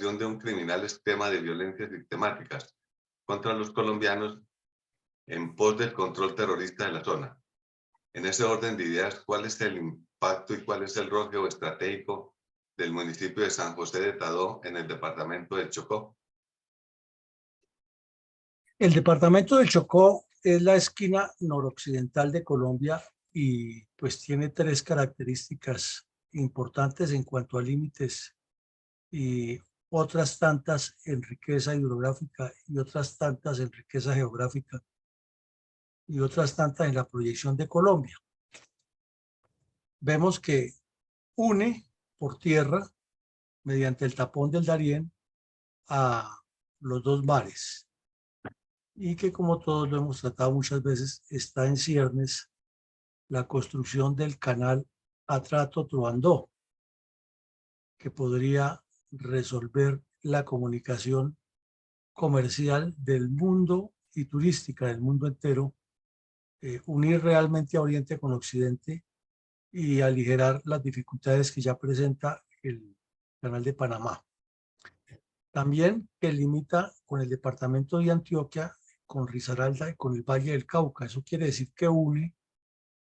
de un criminal esquema de violencias sistemáticas contra los colombianos en pos del control terrorista de la zona. En ese orden de ideas, ¿cuál es el impacto y cuál es el rol geoestratégico del municipio de San José de Tadó en el departamento del Chocó? El departamento del Chocó es la esquina noroccidental de Colombia y pues tiene tres características importantes en cuanto a límites y otras tantas en riqueza hidrográfica y otras tantas en riqueza geográfica y otras tantas en la proyección de Colombia. Vemos que une por tierra, mediante el tapón del Darién, a los dos mares y que, como todos lo hemos tratado muchas veces, está en ciernes la construcción del canal Atrato-Truandó, que podría resolver la comunicación comercial del mundo y turística del mundo entero, unir realmente a Oriente con Occidente y aligerar las dificultades que ya presenta el Canal de Panamá. También que limita con el departamento de Antioquia, con Risaralda y con el Valle del Cauca. Eso quiere decir que une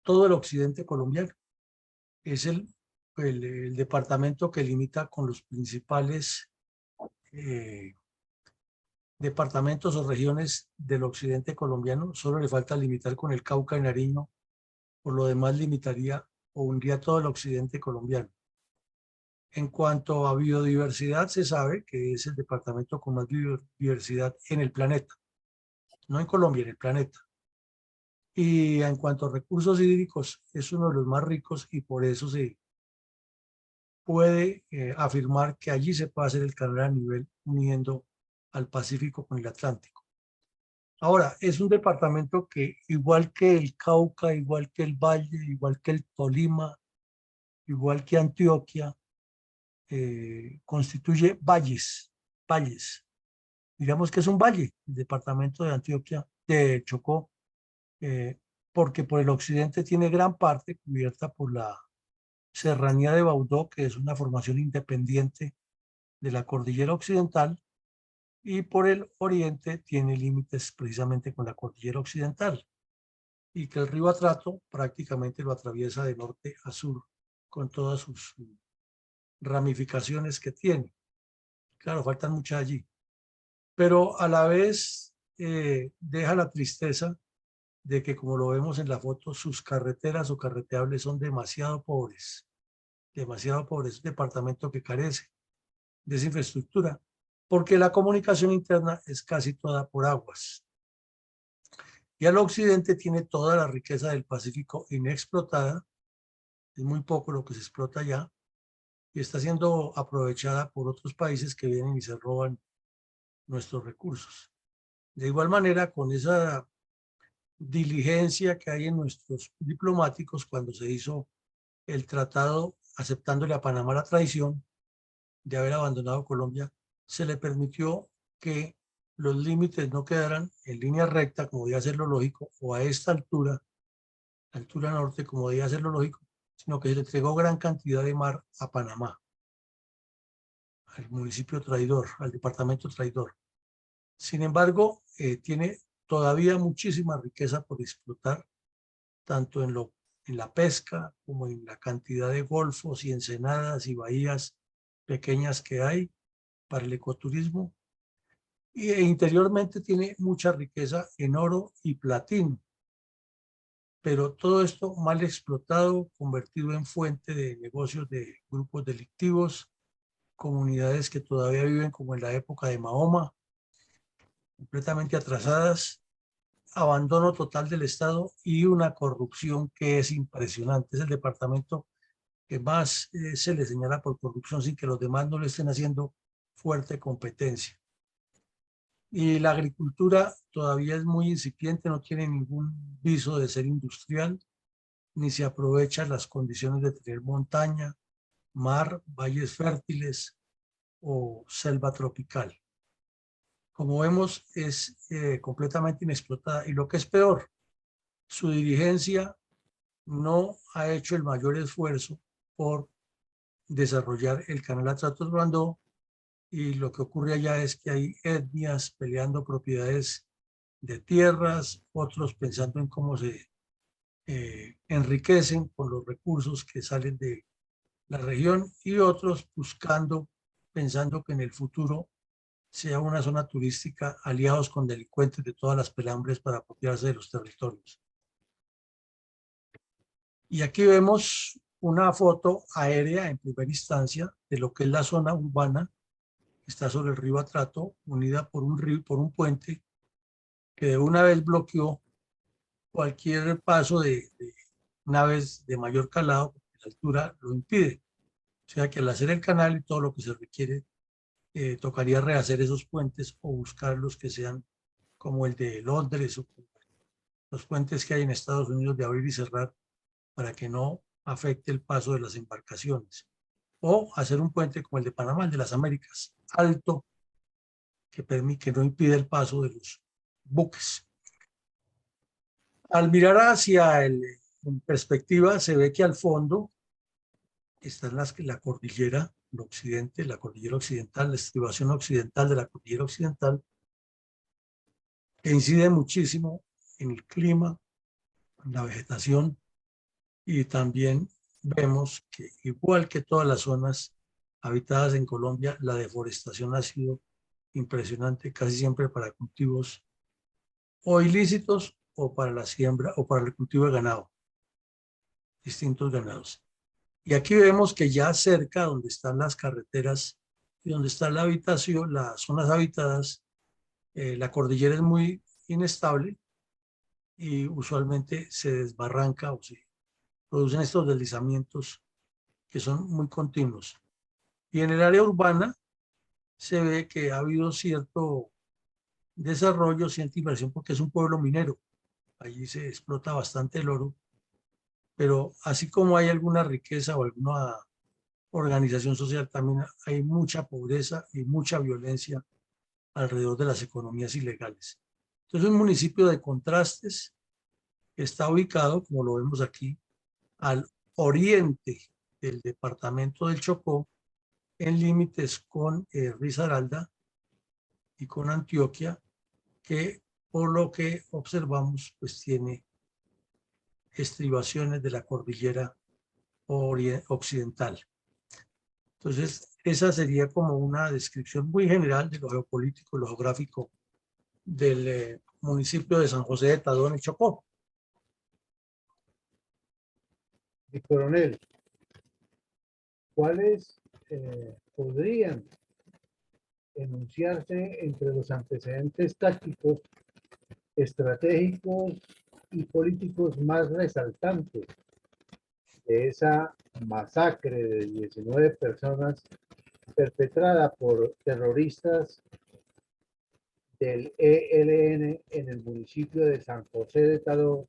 todo el occidente colombiano. Es el departamento que limita con los principales departamentos o regiones del occidente colombiano. Solo le falta limitar con el Cauca y Nariño. Por lo demás limitaría o uniría todo el occidente colombiano. En cuanto a biodiversidad, se sabe que es el departamento con más biodiversidad en el planeta. No en Colombia, en el planeta. Y en cuanto a recursos hídricos, es uno de los más ricos y por eso se puede afirmar que allí se puede hacer el canal a nivel uniendo al Pacífico con el Atlántico. Ahora, es un departamento que, igual que el Cauca, igual que el Valle, igual que el Tolima, igual que Antioquia, constituye valles. Digamos que es un valle, el departamento de Antioquia, de Chocó, porque por el occidente tiene gran parte cubierta por la serranía de Baudó, que es una formación independiente de la cordillera occidental, y por el oriente tiene límites precisamente con la cordillera occidental, y que el río Atrato prácticamente lo atraviesa de norte a sur con todas sus ramificaciones que tiene. Claro, faltan muchas allí, pero a la vez deja la tristeza de que, como lo vemos en la foto, sus carreteras o carreteables son demasiado pobres. Demasiado pobre, es un departamento que carece de esa infraestructura, porque la comunicación interna es casi toda por aguas. Y al occidente tiene toda la riqueza del Pacífico inexplotada, es muy poco lo que se explota allá, y está siendo aprovechada por otros países que vienen y se roban nuestros recursos. De igual manera, con esa diligencia que hay en nuestros diplomáticos cuando se hizo el tratado aceptándole a Panamá la traición de haber abandonado Colombia, se le permitió que los límites no quedaran en línea recta, como debía ser lo lógico, o a esta altura norte, como debía ser lo lógico, sino que se le entregó gran cantidad de mar a Panamá, al municipio traidor, al departamento traidor. Sin embargo, tiene todavía muchísima riqueza por explotar, tanto en la pesca como en la cantidad de golfos y ensenadas y bahías pequeñas que hay para el ecoturismo, y interiormente tiene mucha riqueza en oro y platino, pero todo esto mal explotado, convertido en fuente de negocios de grupos delictivos, comunidades que todavía viven como en la época de Mahoma, completamente atrasadas, abandono total del Estado y una corrupción que es impresionante. Es el departamento que más se le señala por corrupción sin que los demás no le estén haciendo fuerte competencia. Y la agricultura todavía es muy incipiente, no tiene ningún viso de ser industrial, ni se aprovechan las condiciones de tener montaña, mar, valles fértiles o selva tropical. Como vemos, es completamente inexplotada. Y lo que es peor, su dirigencia no ha hecho el mayor esfuerzo por desarrollar el canal Atrato-Truandó, y lo que ocurre allá es que hay etnias peleando propiedades de tierras, otros pensando en cómo se enriquecen con los recursos que salen de la región y otros buscando, pensando que en el futuro sea una zona turística aliados con delincuentes de todas las pelambres para apropiarse de los territorios. Y aquí vemos una foto aérea en primera instancia de lo que es la zona urbana que está sobre el río Atrato, unida por un río, por un puente que de una vez bloqueó cualquier paso de naves de mayor calado, porque la altura lo impide. O sea que al hacer el canal y todo lo que se requiere, tocaría rehacer esos puentes o buscar los que sean como el de Londres o los puentes que hay en Estados Unidos de abrir y cerrar para que no afecte el paso de las embarcaciones. O hacer un puente como el de Panamá, el de las Américas, alto, que permite, que no impide el paso de los buques. Al mirar hacia en perspectiva, se ve que al fondo está la cordillera, el occidente, la cordillera occidental, la estribación occidental de la cordillera occidental, que incide muchísimo en el clima, en la vegetación, y también vemos que, igual que todas las zonas habitadas en Colombia, la deforestación ha sido impresionante, casi siempre para cultivos o ilícitos o para la siembra o para el cultivo de ganado, distintos ganados. Y aquí vemos que ya cerca, donde están las carreteras y donde está la habitación, las zonas habitadas, la cordillera es muy inestable y usualmente se desbarranca o se producen estos deslizamientos que son muy continuos. Y en el área urbana se ve que ha habido cierto desarrollo, cierta inversión, porque es un pueblo minero. Allí se explota bastante el oro, pero así como hay alguna riqueza o alguna organización social, también hay mucha pobreza y mucha violencia alrededor de las economías ilegales. Entonces, un municipio de contrastes está ubicado, como lo vemos aquí, al oriente del departamento del Chocó, en límites con Risaralda y con Antioquia, que por lo que observamos, pues tiene estribaciones de la cordillera occidental. Entonces, esa sería como una descripción muy general de lo geopolítico y lo geográfico del municipio de San José de Tadó en el Chocó. Y coronel, ¿cuáles podrían enunciarse entre los antecedentes tácticos, estratégicos y políticos más resaltantes de esa masacre de 19 personas perpetrada por terroristas del ELN en el municipio de San José de Tadó,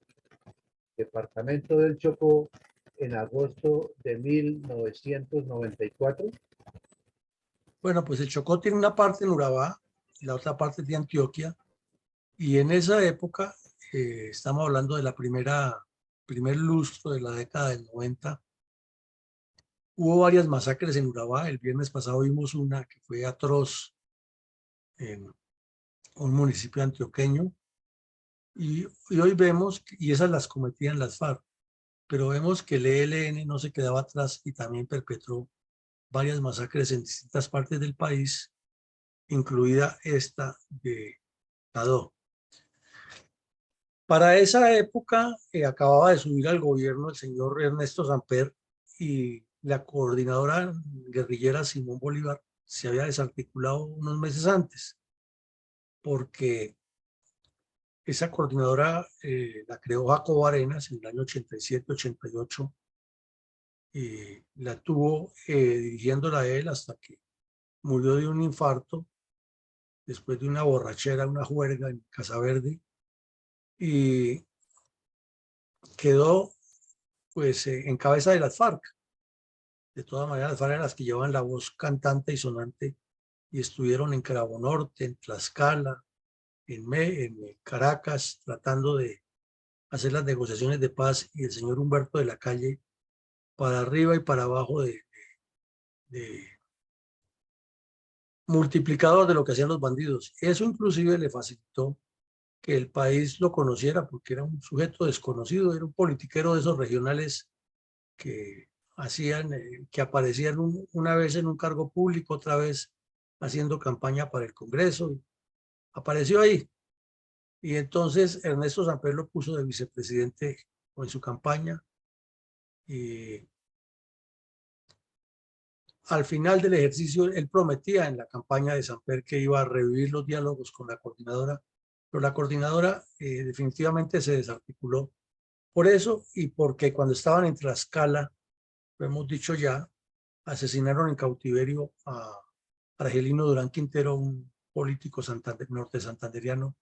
departamento del Chocó, en agosto de 1994? Bueno, pues el Chocó tiene una parte en Urabá y la otra parte de Antioquia. Y en esa época, estamos hablando de la primer lustro de la década del 90, hubo varias masacres en Urabá. El viernes pasado vimos una que fue atroz en un municipio antioqueño. Y hoy vemos, y esas las cometían las FARC, pero vemos que el ELN no se quedaba atrás y también perpetró varias masacres en distintas partes del país, incluida esta de Tadó. Para esa época acababa de subir al gobierno el señor Ernesto Samper y la coordinadora guerrillera Simón Bolívar se había desarticulado unos meses antes, porque esa coordinadora la creó Jacobo Arenas en el año 87-88 y la tuvo dirigiéndola él hasta que murió de un infarto después de una borrachera, una juerga en Casa Verde, y quedó pues en cabeza de las FARC. De todas maneras, las FARC eran las que llevaban la voz cantante y sonante y estuvieron en Carabobo Norte, en Tlaxcala, en Caracas, tratando de hacer las negociaciones de paz, y el señor Humberto de la Calle para arriba y para abajo de multiplicador de lo que hacían los bandidos. Eso inclusive le facilitó que el país lo conociera, porque era un sujeto desconocido, era un politiquero de esos regionales que hacían, que aparecían una vez en un cargo público, otra vez haciendo campaña para el Congreso. Apareció ahí. Y entonces Ernesto Samper lo puso de vicepresidente en su campaña. Y al final del ejercicio, él prometía en la campaña de Samper que iba a revivir los diálogos con la coordinadora, pero la coordinadora definitivamente se desarticuló por eso y porque cuando estaban en Tlaxcala, lo hemos dicho ya, asesinaron en cautiverio a Argelino Durán Quintero, un político norte santanderiano,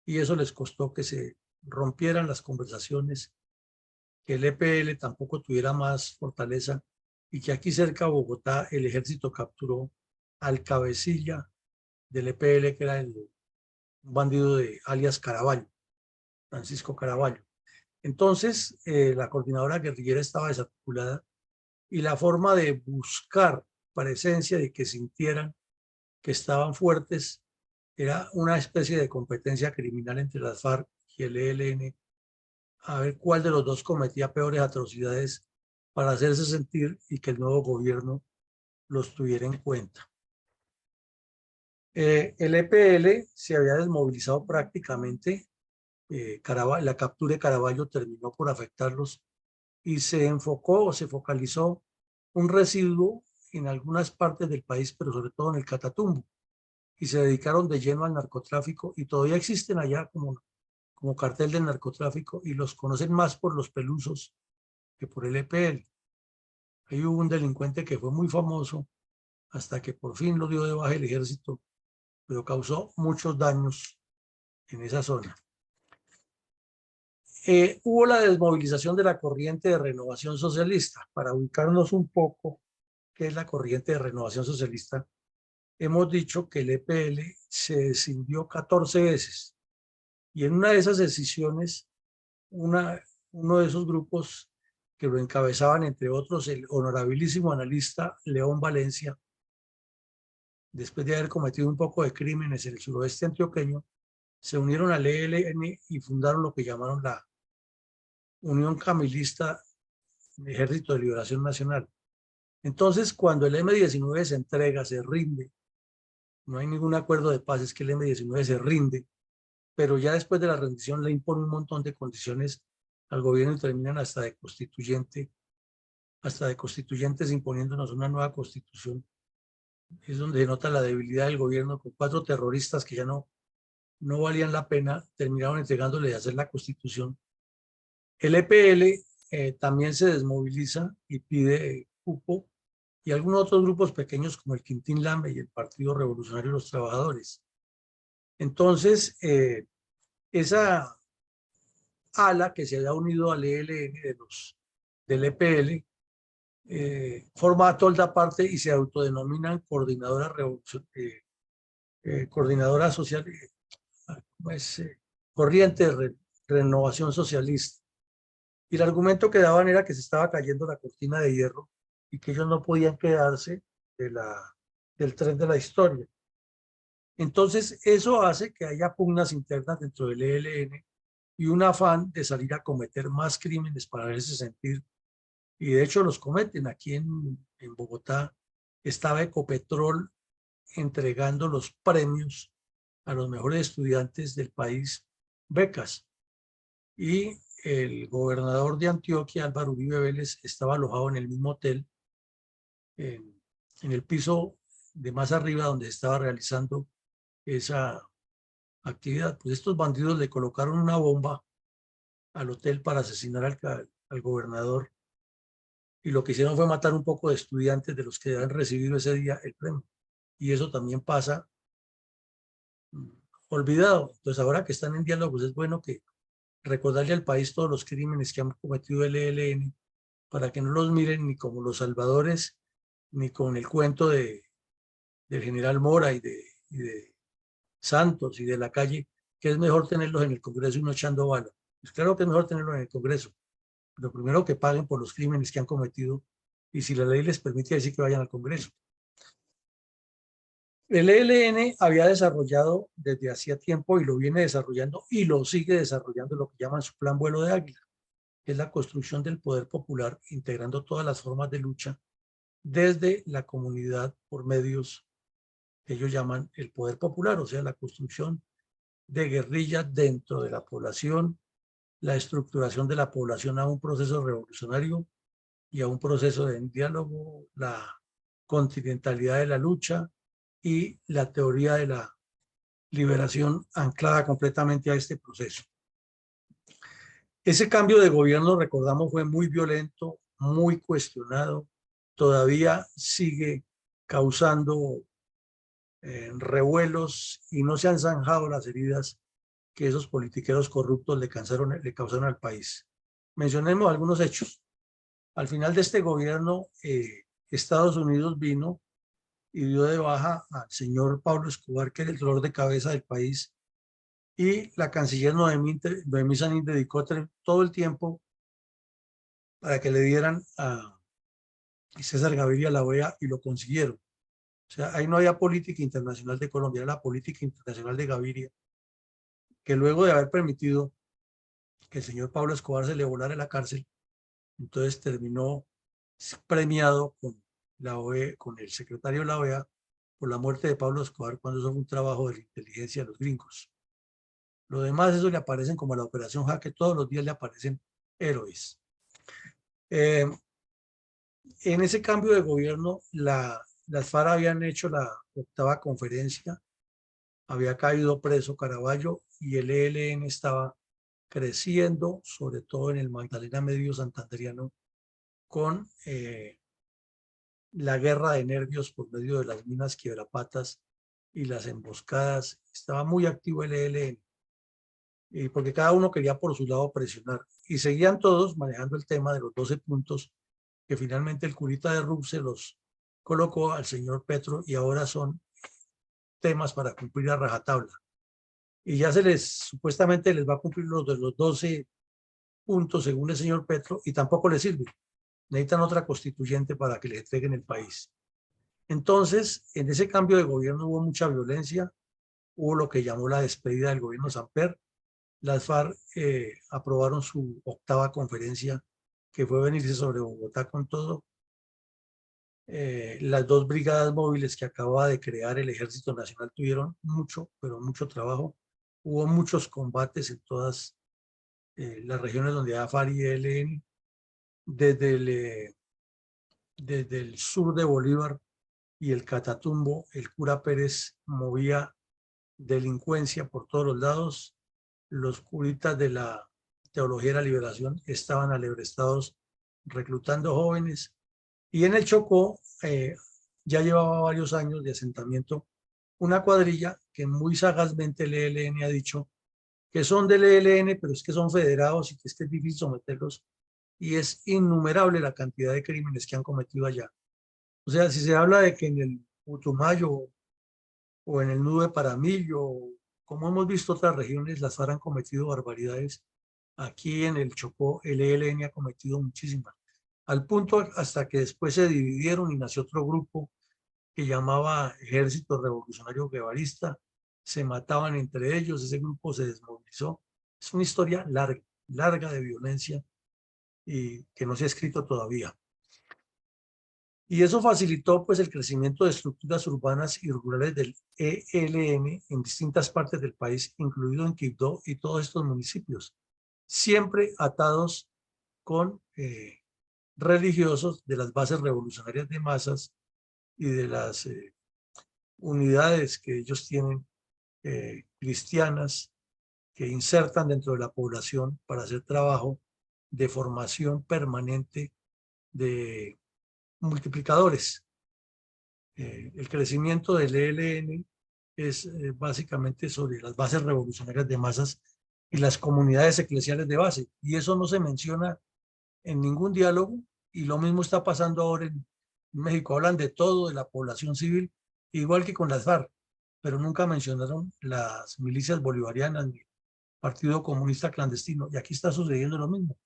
y eso les costó que se rompieran las conversaciones, que el EPL tampoco tuviera más fortaleza y que aquí cerca de Bogotá el ejército capturó al cabecilla del EPL, que era un bandido de alias Caraballo, Francisco Caraballo. Entonces, la coordinadora guerrillera estaba desarticulada y la forma de buscar presencia, de que sintieran que estaban fuertes, era una especie de competencia criminal entre las FARC y el ELN, a ver cuál de los dos cometía peores atrocidades para hacerse sentir y que el nuevo gobierno los tuviera en cuenta. El EPL se había desmovilizado prácticamente, la captura de Caraballo terminó por afectarlos y se enfocó o se focalizó un residuo en algunas partes del país, pero sobre todo en el Catatumbo, y se dedicaron de lleno al narcotráfico y todavía existen allá como cartel del narcotráfico y los conocen más por los pelusos que por el EPL. Ahí hubo un delincuente que fue muy famoso hasta que por fin lo dio de baja el ejército, pero causó muchos daños en esa zona. Hubo la desmovilización de la corriente de renovación socialista. Para ubicarnos un poco, ¿qué es la corriente de renovación socialista? Hemos dicho que el EPL se escindió 14 veces y en una de esas decisiones, uno de esos grupos que lo encabezaban, entre otros, el honorabilísimo analista León Valencia, después de haber cometido un poco de crímenes en el suroeste antioqueño, se unieron al ELN y fundaron lo que llamaron la Unión Camilista Ejército de Liberación Nacional. Entonces, cuando el M-19 se entrega, se rinde, no hay ningún acuerdo de paz, es que el M-19 se rinde, pero ya después de la rendición le impone un montón de condiciones al gobierno y terminan hasta de constituyentes imponiéndonos una nueva constitución. Es donde denota la debilidad del gobierno, con 4 terroristas que ya no valían la pena, terminaron entregándole a hacer la constitución. El EPL también se desmoviliza y pide cupo, y algunos otros grupos pequeños como el Quintín Lame y el Partido Revolucionario de los Trabajadores. Entonces, esa ala que se había unido al ELN del EPL forma tolda parte y se autodenominan coordinadora social, corriente de renovación socialista. Y el argumento que daban era que se estaba cayendo la cortina de hierro y que ellos no podían quedarse del tren de la historia. Entonces, eso hace que haya pugnas internas dentro del ELN y un afán de salir a cometer más crímenes para hacerse sentir. Y de hecho los cometen. Aquí en Bogotá estaba Ecopetrol entregando los premios a los mejores estudiantes del país, becas. Y el gobernador de Antioquia, Álvaro Uribe Vélez, estaba alojado en el mismo hotel, en el piso de más arriba donde se estaba realizando esa actividad. Pues estos bandidos le colocaron una bomba al hotel para asesinar al gobernador, y lo que hicieron fue matar un poco de estudiantes de los que habían recibido ese día el premio. Y eso también pasa olvidado. Entonces, ahora que están en diálogos, es bueno que recordarle al país todos los crímenes que han cometido el ELN para que no los miren ni como los salvadores, ni con el cuento del general Mora y de Santos y de la calle, que es mejor tenerlos en el Congreso y no echando bala. Pues claro que es mejor tenerlos en el Congreso, pero primero que paguen por los crímenes que han cometido, y si la ley les permite, decir que vayan al Congreso. El ELN había desarrollado desde hacía tiempo y lo viene desarrollando y lo sigue desarrollando lo que llaman su plan Vuelo de Águila, que es la construcción del poder popular, integrando todas las formas de lucha desde la comunidad por medios que ellos llaman el poder popular, o sea, la construcción de guerrillas dentro de la población, la estructuración de la población a un proceso revolucionario y a un proceso de diálogo, la continentalidad de la lucha y la teoría de la liberación anclada completamente a este proceso. Ese cambio de gobierno, recordamos, fue muy violento, muy cuestionado, todavía sigue causando revuelos y no se han zanjado las heridas que esos politiqueros corruptos le causaron al país. Mencionemos algunos hechos. Al final de este gobierno, Estados Unidos vino y dio de baja al señor Pablo Escobar, que era el dolor de cabeza del país, y la canciller Noemí Sanín dedicó todo el tiempo para que le dieran a César Gaviria la OEA y lo consiguieron. O sea, ahí no había política internacional de Colombia, era la política internacional de Gaviria, que luego de haber permitido que el señor Pablo Escobar se le volara a la cárcel, entonces terminó premiado con la OEA, con el secretario de la OEA, por la muerte de Pablo Escobar, cuando eso fue un trabajo de la inteligencia de los gringos. Lo demás, eso le aparecen como la Operación Jaque, todos los días le aparecen héroes. En ese cambio de gobierno, las FARC habían hecho la 8ª conferencia, había caído preso Caraballo y el ELN estaba creciendo, sobre todo en el Magdalena Medio Santanderiano, con la guerra de nervios por medio de las minas quiebrapatas y las emboscadas. Estaba muy activo el ELN, porque cada uno quería por su lado presionar. Y seguían todos manejando el tema de los 12 puntos que finalmente el curita de RUP se los colocó al señor Petro y ahora son temas para cumplir a rajatabla. Y ya supuestamente les va a cumplir los de los 12 puntos según el señor Petro y tampoco les sirve. Necesitan otra constituyente para que les entreguen el país. Entonces, en ese cambio de gobierno hubo mucha violencia, hubo lo que llamó la despedida del gobierno Samper. Las FARC aprobaron su 8ª conferencia, que fue venirse sobre Bogotá con todo. Las 2 brigadas móviles que acababa de crear el Ejército Nacional tuvieron mucho, pero mucho trabajo. Hubo muchos combates en todas las regiones donde había FARC y ELN, desde el sur de Bolívar y el Catatumbo. El cura Pérez movía delincuencia por todos los lados. Los curitas de la Teología de la Liberación estaban alebrestados reclutando jóvenes. Y en el Chocó ya llevaba varios años de asentamiento una cuadrilla que muy sagazmente el ELN ha dicho que son del ELN, pero es que son federados y que es difícil someterlos. Y es innumerable la cantidad de crímenes que han cometido allá. O sea, si se habla de que en el Putumayo o en el Nudo de Paramillo, como hemos visto otras regiones, las FARC han cometido barbaridades. Aquí en el Chocó, el ELN ha cometido muchísimas. Al punto hasta que después se dividieron y nació otro grupo que llamaba Ejército Revolucionario Guevarista. Se mataban entre ellos, ese grupo se desmovilizó. Es una historia larga, larga de violencia y que no se ha escrito todavía. Y eso facilitó pues el crecimiento de estructuras urbanas y rurales del ELN en distintas partes del país, incluido en Quibdó y todos estos municipios, siempre atados con religiosos de las bases revolucionarias de masas y de las unidades que ellos tienen cristianas que insertan dentro de la población para hacer trabajo de formación permanente de multiplicadores. El crecimiento del ELN es básicamente sobre las bases revolucionarias de masas y las comunidades eclesiales de base, y eso no se menciona en ningún diálogo, y lo mismo está pasando ahora en México. Hablan de todo, de la población civil, igual que con las FARC, pero nunca mencionaron las milicias bolivarianas ni el Partido Comunista Clandestino, y aquí está sucediendo lo mismo.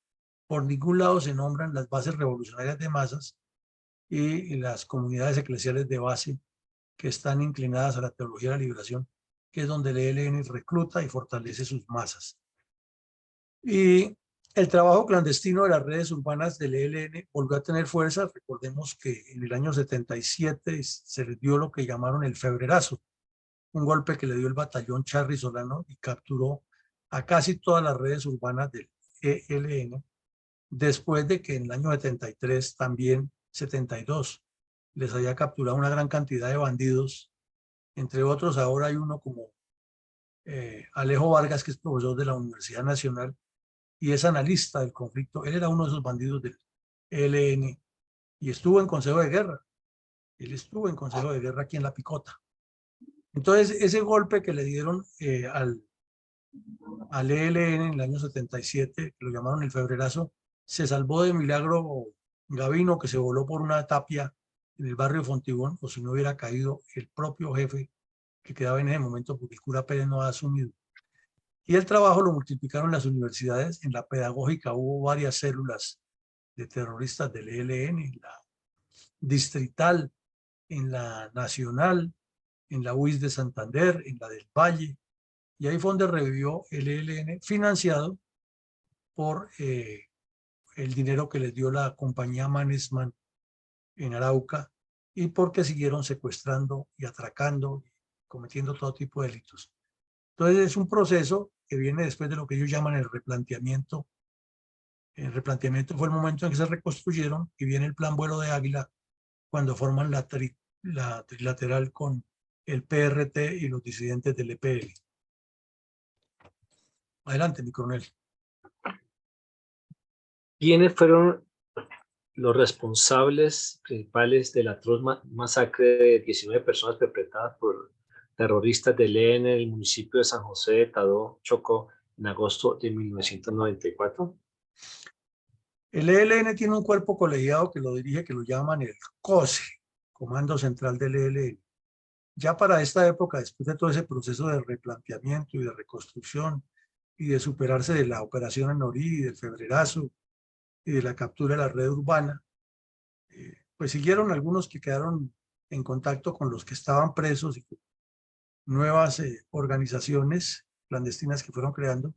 Por ningún lado se nombran las bases revolucionarias de masas y las comunidades eclesiales de base que están inclinadas a la teología de la liberación, que es donde el ELN recluta y fortalece sus masas. Y el trabajo clandestino de las redes urbanas del ELN volvió a tener fuerza. Recordemos que en el año 77 se les dio lo que llamaron el febrerazo, un golpe que le dio el batallón Charly Solano y capturó a casi todas las redes urbanas del ELN, después de que en el año 73, también 72, les había capturado una gran cantidad de bandidos. Entre otros, ahora hay uno como Alejo Vargas, que es profesor de la Universidad Nacional y es analista del conflicto. Él era uno de esos bandidos del ELN y estuvo en Consejo de Guerra. Él estuvo en Consejo de Guerra aquí en La Picota. Entonces, ese golpe que le dieron al ELN en el año 77, que lo llamaron el febrerazo, se salvó de milagro Gavino, que se voló por una tapia en el barrio Fontibón, o si no hubiera caído el propio jefe que quedaba en ese momento, porque el cura Pérez no ha asumido. Y el trabajo lo multiplicaron las universidades. En la pedagógica hubo varias células de terroristas del ELN, en la distrital, en la nacional, en la UIS de Santander, en la del Valle. Y ahí fue donde revivió el ELN, financiado por el dinero que les dio la compañía Mannesmann en Arauca, y porque siguieron secuestrando y atracando, cometiendo todo tipo de delitos. Entonces es un proceso que viene después de lo que ellos llaman el replanteamiento. El replanteamiento fue el momento en que se reconstruyeron, y viene el plan Vuelo de Águila, cuando forman la trilateral con el PRT y los disidentes del EPL. Adelante, mi coronel. ¿Quiénes fueron los responsables principales de la atroz masacre de 19 personas perpetradas por terroristas del ELN en el municipio de San José de Tadó, Chocó, en agosto de 1994? El ELN tiene un cuerpo colegiado que lo dirige, que lo llaman el COSE, Comando Central del ELN. Ya para esta época, después de todo ese proceso de replanteamiento y de reconstrucción y de superarse de la operación en Orí y del febrerazo y de la captura de la red urbana, pues siguieron algunos que quedaron en contacto con los que estaban presos y nuevas organizaciones clandestinas que fueron creando,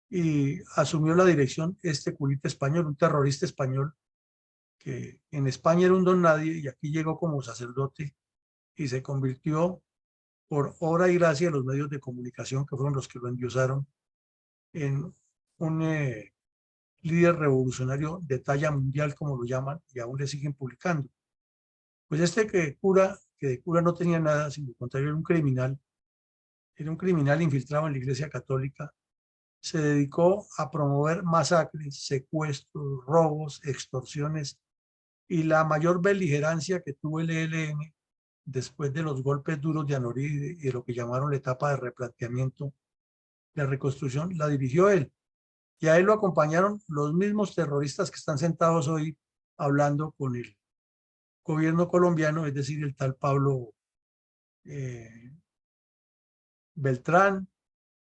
y asumió la dirección este curita español, un terrorista español que en España era un don nadie y aquí llegó como sacerdote y se convirtió, por obra y gracia de los medios de comunicación que fueron los que lo endiosaron, en un líder revolucionario de talla mundial, como lo llaman, y aún le siguen publicando. Pues este que de cura no tenía nada, sino al contrario era un criminal infiltrado en la Iglesia Católica. Se dedicó a promover masacres, secuestros, robos, extorsiones, y la mayor beligerancia que tuvo el ELN después de los golpes duros de Anorí y de lo que llamaron la etapa de replanteamiento, de reconstrucción, la dirigió él. Y a él lo acompañaron los mismos terroristas que están sentados hoy hablando con el gobierno colombiano, es decir, el tal Pablo Beltrán,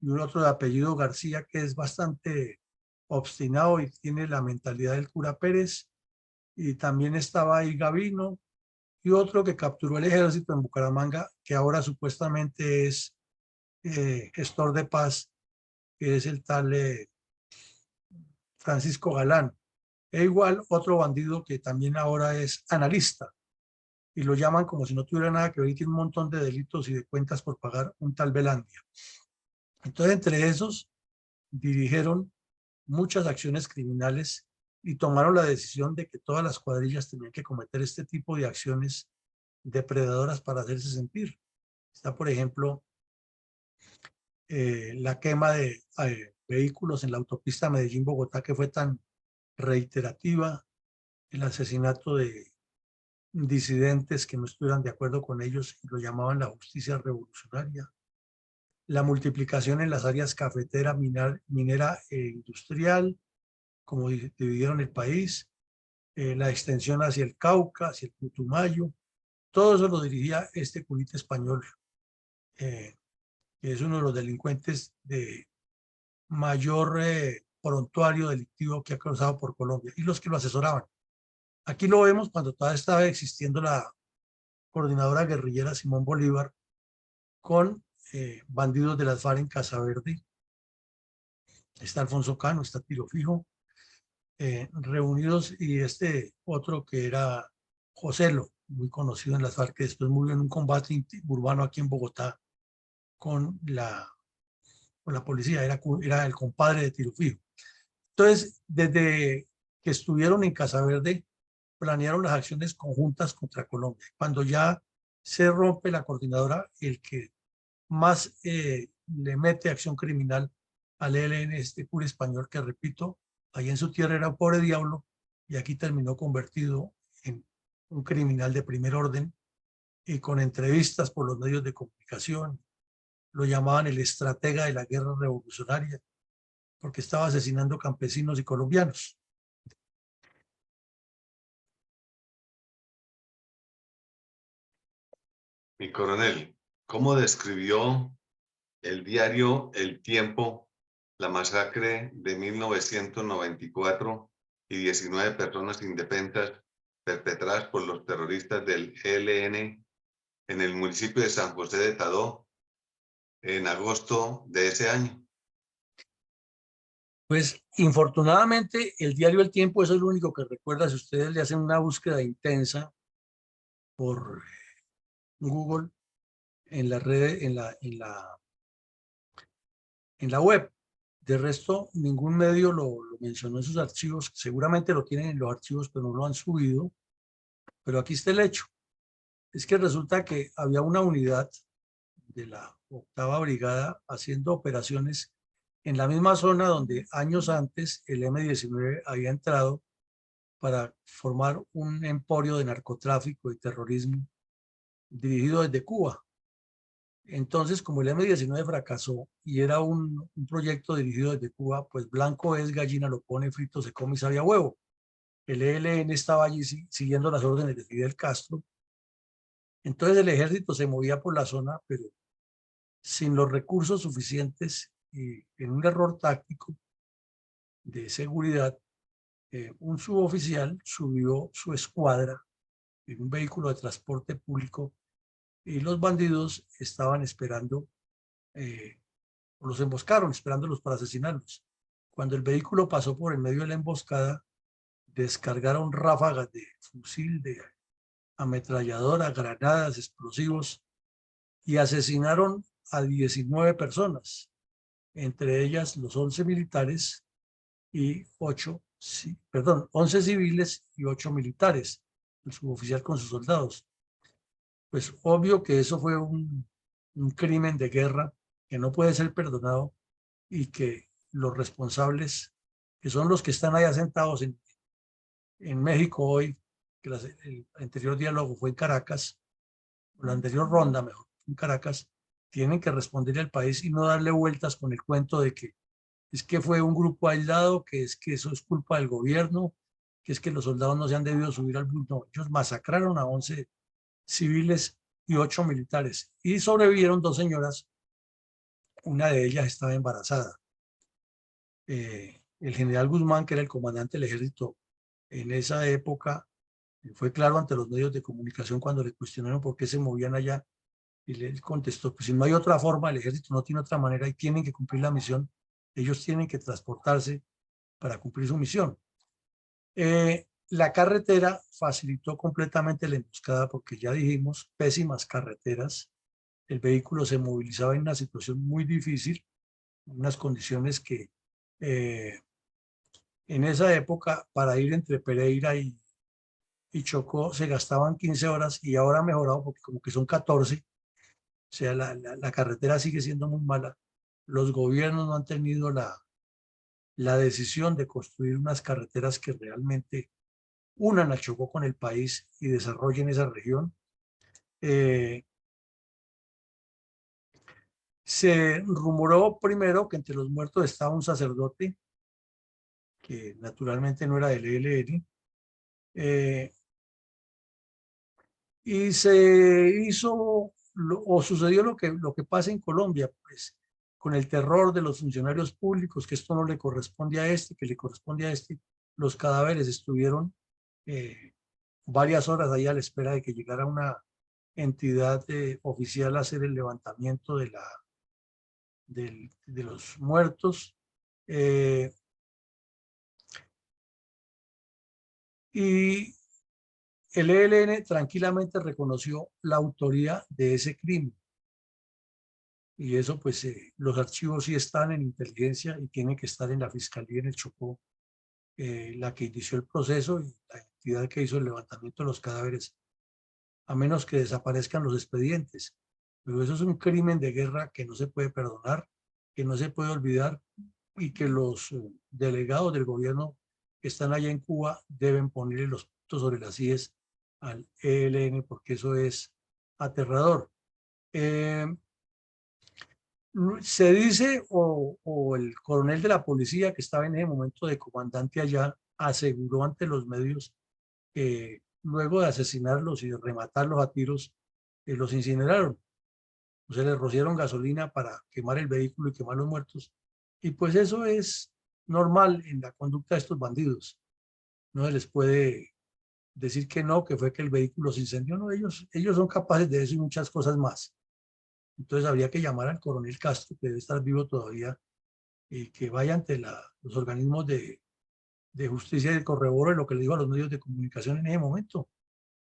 y un otro de apellido García, que es bastante obstinado y tiene la mentalidad del cura Pérez. Y también estaba ahí Gavino, y otro que capturó el ejército en Bucaramanga, que ahora supuestamente es gestor de paz, que es el tal Francisco Galán. E igual otro bandido que también ahora es analista, y lo llaman como si no tuviera nada que ver, y tiene un montón de delitos y de cuentas por pagar, un tal Belandia. Entonces, entre esos, dirigieron muchas acciones criminales y tomaron la decisión de que todas las cuadrillas tenían que cometer este tipo de acciones depredadoras para hacerse sentir. Está, por ejemplo, la quema de vehículos en la autopista Medellín-Bogotá, que fue tan reiterativa, el asesinato de disidentes que no estuvieran de acuerdo con ellos y lo llamaban la justicia revolucionaria, la multiplicación en las áreas cafetera, minera e industrial, como dividieron el país, la extensión hacia el Cauca, hacia el Putumayo. Todo eso lo dirigía este curita español, que es uno de los delincuentes de mayor prontuario delictivo que ha cruzado por Colombia, y los que lo asesoraban. Aquí lo vemos cuando todavía estaba existiendo la coordinadora guerrillera Simón Bolívar con bandidos de las FARC en Casa Verde. Está Alfonso Cano, está Tiro Fijo, reunidos, y este otro que era Joselo, muy conocido en las FARC, que después murió en un combate urbano aquí en Bogotá con la policía, era el compadre de Tiro Fijo. Entonces, desde que estuvieron en Casa Verde, planearon las acciones conjuntas contra Colombia. Cuando ya se rompe la coordinadora, el que más le mete acción criminal al ELN, este cura español que, repito, allá en su tierra era un pobre diablo y aquí terminó convertido en un criminal de primer orden, y con entrevistas por los medios de comunicación lo llamaban el estratega de la guerra revolucionaria porque estaba asesinando campesinos y colombianos. Mi coronel, ¿cómo describió el diario El Tiempo la masacre de 1994 y 19 personas indefensas perpetradas por los terroristas del ELN en el municipio de San José de Tadó en agosto de ese año? Pues infortunadamente el diario El Tiempo, eso es lo único que recuerda. Si ustedes le hacen una búsqueda intensa por Google, en la red, en la web, de resto ningún medio lo mencionó en sus archivos. Seguramente lo tienen en los archivos, pero no lo han subido. Pero aquí está el hecho. Es que resulta que había una unidad de la 8ª Brigada haciendo operaciones en la misma zona donde años antes el M-19 había entrado para formar un emporio de narcotráfico y terrorismo dirigido desde Cuba. Entonces, como el M-19 fracasó y era un proyecto dirigido desde Cuba, pues blanco es, gallina lo pone, frito se come y sabe a huevo. El ELN estaba allí siguiendo las órdenes de Fidel Castro. Entonces el ejército se movía por la zona, pero sin los recursos suficientes, y en un error táctico de seguridad, un suboficial subió su escuadra en un vehículo de transporte público y los bandidos estaban esperando, los emboscaron, esperándolos para asesinarlos. Cuando el vehículo pasó por el medio de la emboscada, descargaron ráfagas de fusil, de ametralladora, granadas, explosivos, y asesinaron a 19 personas, entre ellas los 11 militares y 11 civiles y 8 militares, el suboficial con sus soldados. Pues obvio que eso fue un crimen de guerra que no puede ser perdonado, y que los responsables, que son los que están allá sentados en México hoy, que el anterior diálogo fue en Caracas, o la anterior ronda mejor, en Caracas, tienen que responder al país y no darle vueltas con el cuento de que es que fue un grupo aislado, que es que eso es culpa del gobierno, que es que los soldados no se han debido subir al bus. No, ellos masacraron a 11 civiles y 8 militares, y sobrevivieron 2 señoras, una de ellas estaba embarazada. El general Guzmán, que era el comandante del ejército en esa época, fue claro ante los medios de comunicación cuando le cuestionaron por qué se movían allá, y le contestó: pues si no hay otra forma, el ejército no tiene otra manera y tienen que cumplir la misión, ellos tienen que transportarse para cumplir su misión. La carretera facilitó completamente la emboscada porque, ya dijimos, pésimas carreteras, el vehículo se movilizaba en una situación muy difícil, en unas condiciones que en esa época para ir entre Pereira y Chocó se gastaban 15 horas, y ahora ha mejorado porque como que son 14. O sea, la carretera sigue siendo muy mala. Los gobiernos no han tenido la decisión de construir unas carreteras que realmente unan a Chocó con el país y desarrollen esa región. Se rumoró primero que entre los muertos estaba un sacerdote, que naturalmente no era del ELN, y se hizo o sucedió lo que pasa en Colombia, pues, con el terror de los funcionarios públicos, que esto no le corresponde a este, que le corresponde a este. Los cadáveres estuvieron varias horas ahí a la espera de que llegara entidad oficial a hacer el levantamiento de los muertos. Y el ELN tranquilamente reconoció la autoría de ese crimen. Y eso, pues, los archivos sí están en inteligencia y tienen que estar en la Fiscalía en el Chocó, la que inició el proceso y la entidad que hizo el levantamiento de los cadáveres, a menos que desaparezcan los expedientes. Pero eso es un crimen de guerra que no se puede perdonar, que no se puede olvidar y que los delegados del gobierno que están allá en Cuba deben ponerle los puntos sobre las IES al ELN, porque eso es aterrador. Se dice, o el coronel de la policía que estaba en ese momento de comandante allá, aseguró ante los medios que luego de asesinarlos y de rematarlos a tiros, los incineraron. O sea, les rociaron gasolina para quemar el vehículo y quemar los muertos. Y pues eso es normal en la conducta de estos bandidos. No se les puede decir que no, que fue que el vehículo se incendió. No, ellos son capaces de eso y muchas cosas más. Entonces habría que llamar al coronel Castro, que debe estar vivo todavía, y que vaya ante los organismos de justicia y de corroboro de lo que le digo a los medios de comunicación en ese momento.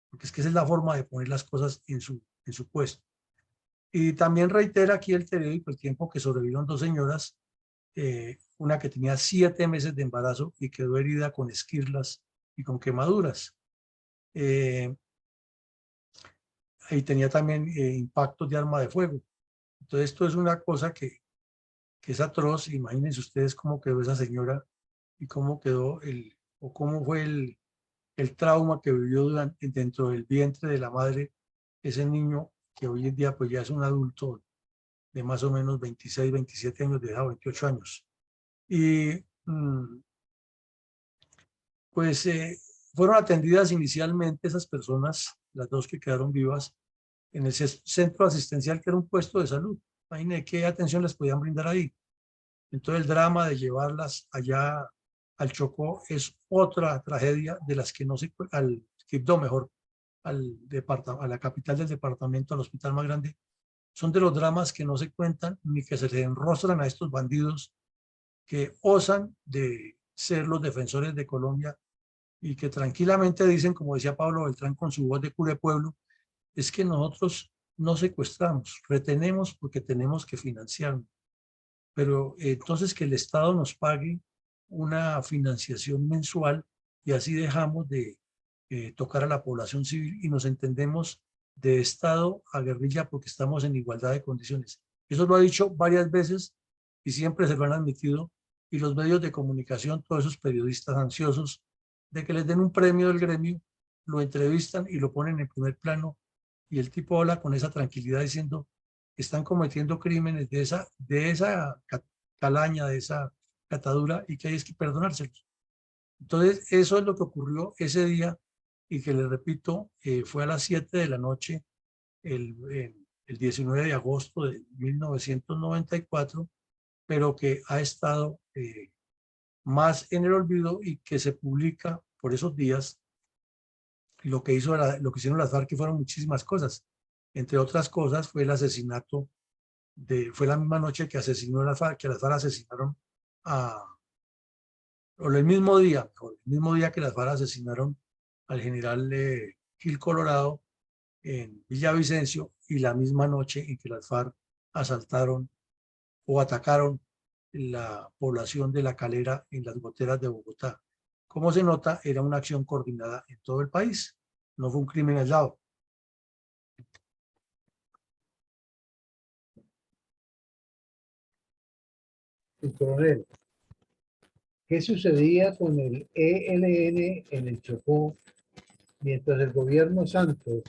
Porque es que esa es la forma de poner las cosas en su puesto. Y también reitera aquí el periódico El Tiempo que sobrevivieron dos señoras, una que tenía 7 meses de embarazo y quedó herida con esquirlas y con quemaduras. Y tenía también impactos de arma de fuego. Entonces esto es una cosa que es atroz. Imagínense ustedes cómo quedó esa señora y cómo quedó o cómo fue el trauma que vivió dentro del vientre de la madre ese niño, que hoy en día pues ya es un adulto de más o menos 26, 27 años de edad, 28 años. Y pues fueron atendidas inicialmente esas personas, las dos que quedaron vivas, en el centro asistencial, que era un puesto de salud. Imagínense qué atención les podían brindar ahí. Entonces el drama de llevarlas allá al Chocó es otra tragedia de las que no se, al Quibdó mejor, a la capital del departamento, al hospital más grande. Son de los dramas que no se cuentan ni que se les enrostran a estos bandidos que osan de ser los defensores de Colombia y que tranquilamente dicen, como decía Pablo Beltrán con su voz de cura de pueblo, es que nosotros no secuestramos, retenemos porque tenemos que financiarnos. Pero entonces que el Estado nos pague una financiación mensual y así dejamos de tocar a la población civil y nos entendemos de Estado a guerrilla porque estamos en igualdad de condiciones. Eso lo ha dicho varias veces y siempre se lo han admitido, y los medios de comunicación, todos esos periodistas ansiosos de que les den un premio del gremio, lo entrevistan y lo ponen en primer plano, y el tipo habla con esa tranquilidad diciendo que están cometiendo crímenes de esa calaña, de esa catadura, y que hay que perdonárselos. Entonces, eso es lo que ocurrió ese día, y que les repito, fue a las 7 de la noche, el 19 de agosto de 1994, pero que ha estado más en el olvido y que se publica por esos días. Lo que hicieron las FARC, que fueron muchísimas cosas. Entre otras cosas, fue el asesinato fue la misma noche que asesinó las FARC, que las FARC asesinaron o el mismo día, mejor, el mismo día que las FARC asesinaron al general Gil Colorado en Villavicencio, y la misma noche en que las FARC asaltaron o atacaron la población de La Calera en las goteras de Bogotá. Como se nota, era una acción coordinada en todo el país, no fue un crimen aislado. Coronel, ¿qué sucedía con el ELN en el Chocó mientras el gobierno Santos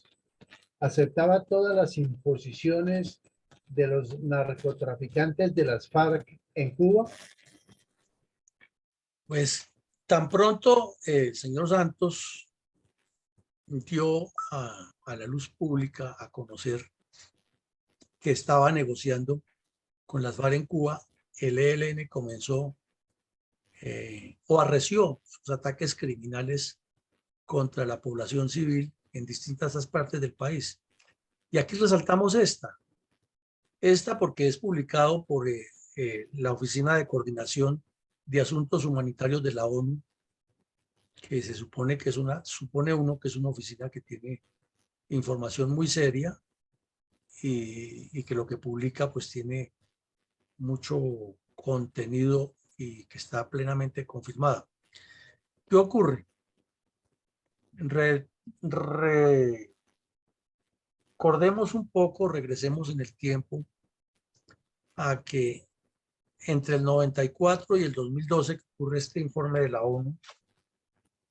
aceptaba todas las imposiciones de los narcotraficantes de las FARC en Cuba? Pues tan pronto el señor Santos dio a la luz pública a conocer que estaba negociando con las FARC en Cuba, el ELN comenzó o arreció sus ataques criminales contra la población civil en distintas partes del país. Y aquí resaltamos esta porque es publicado por la Oficina de Coordinación de Asuntos Humanitarios de la ONU, que se supone que supone uno que es una oficina que tiene información muy seria y que lo que publica pues tiene mucho contenido y que está plenamente confirmada. ¿Qué ocurre? Recordemos un poco, regresemos en el tiempo a que entre el 94 y el 2012 que ocurre este informe de la ONU,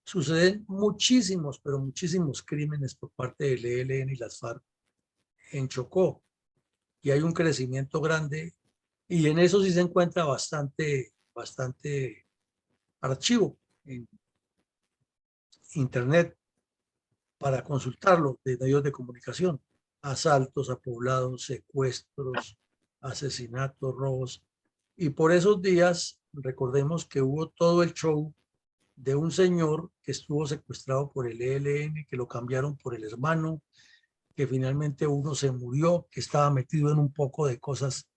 suceden muchísimos, pero muchísimos crímenes por parte del ELN y las FARC en Chocó. Y hay un crecimiento grande y en eso sí se encuentra bastante archivo en internet para consultarlo de medios de comunicación. Asaltos a poblados, secuestros, asesinatos, robos. Y por esos días, recordemos que hubo todo el show de un señor que estuvo secuestrado por el ELN, que lo cambiaron por el hermano, que finalmente uno se murió, que estaba metido en un poco de cosas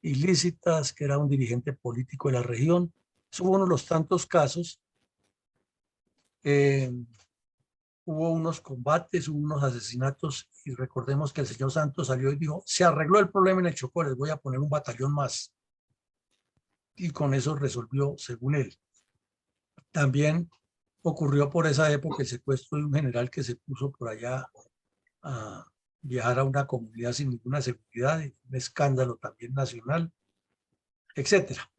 ilícitas, que era un dirigente político de la región. Eso fue uno de los tantos casos. Hubo unos combates, hubo unos asesinatos y recordemos que el señor Santos salió y dijo, se arregló el problema en el Chocó, les voy a poner un batallón más. Y con eso resolvió, según él. También ocurrió por esa época el secuestro de un general que se puso por allá a viajar a una comunidad sin ninguna seguridad, un escándalo también nacional, etcétera.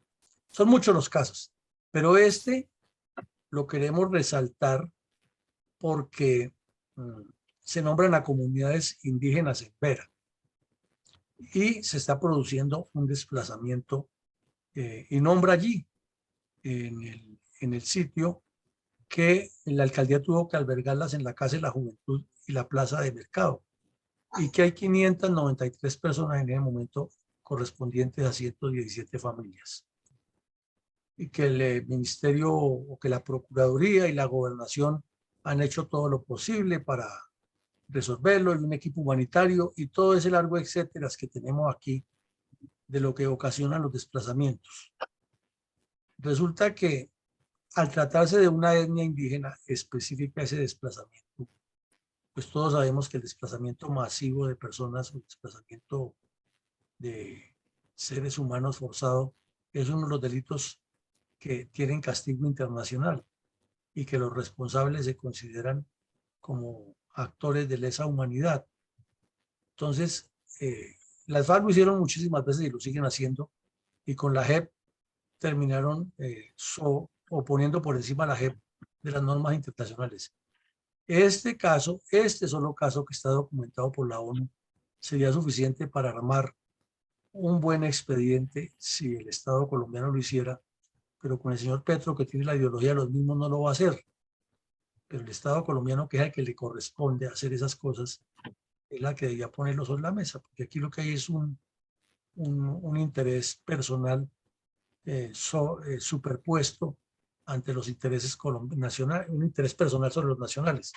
Son muchos los casos, pero este lo queremos resaltar porque se nombran a comunidades indígenas en Vera y se está produciendo un desplazamiento y nombra allí en el sitio que la alcaldía tuvo que albergarlas en la Casa de la Juventud y la Plaza de Mercado y que hay 593 personas en ese momento correspondientes a 117 familias y que el ministerio o que la Procuraduría y la Gobernación han hecho todo lo posible para resolverlo, y un equipo humanitario y todo ese largo etcétera que tenemos aquí de lo que ocasionan los desplazamientos. Resulta que al tratarse de una etnia indígena específica ese desplazamiento, pues todos sabemos que el desplazamiento masivo de personas, el desplazamiento de seres humanos forzado es uno de los delitos que tienen castigo internacional y que los responsables se consideran como actores de lesa humanidad. Entonces, las FARC lo hicieron muchísimas veces y lo siguen haciendo, y con la JEP terminaron oponiendo por encima la JEP de las normas internacionales. Este solo caso que está documentado por la ONU, sería suficiente para armar un buen expediente si el Estado colombiano lo hiciera, pero con el señor Petro, que tiene la ideología de los mismos, no lo va a hacer. Pero el Estado colombiano, que es el que le corresponde hacer esas cosas, es la que debía ponerlo sobre la mesa, porque aquí lo que hay es un interés personal superpuesto ante los intereses nacionales, un interés personal sobre los nacionales.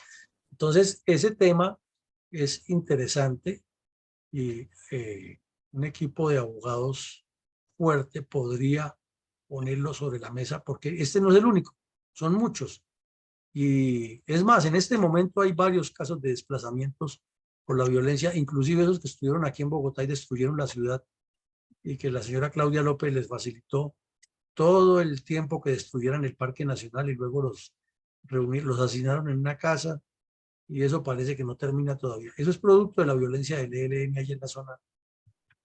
Entonces, ese tema es interesante y un equipo de abogados fuerte podría ponerlo sobre la mesa, porque este no es el único, son muchos. Y es más, en este momento hay varios casos de desplazamientos por la violencia, inclusive esos que estuvieron aquí en Bogotá y destruyeron la ciudad, y que la señora Claudia López les facilitó todo el tiempo que destruyeran el Parque Nacional y luego los asesinaron en una casa, y eso parece que no termina todavía. Eso es producto de la violencia del ELN allí en la zona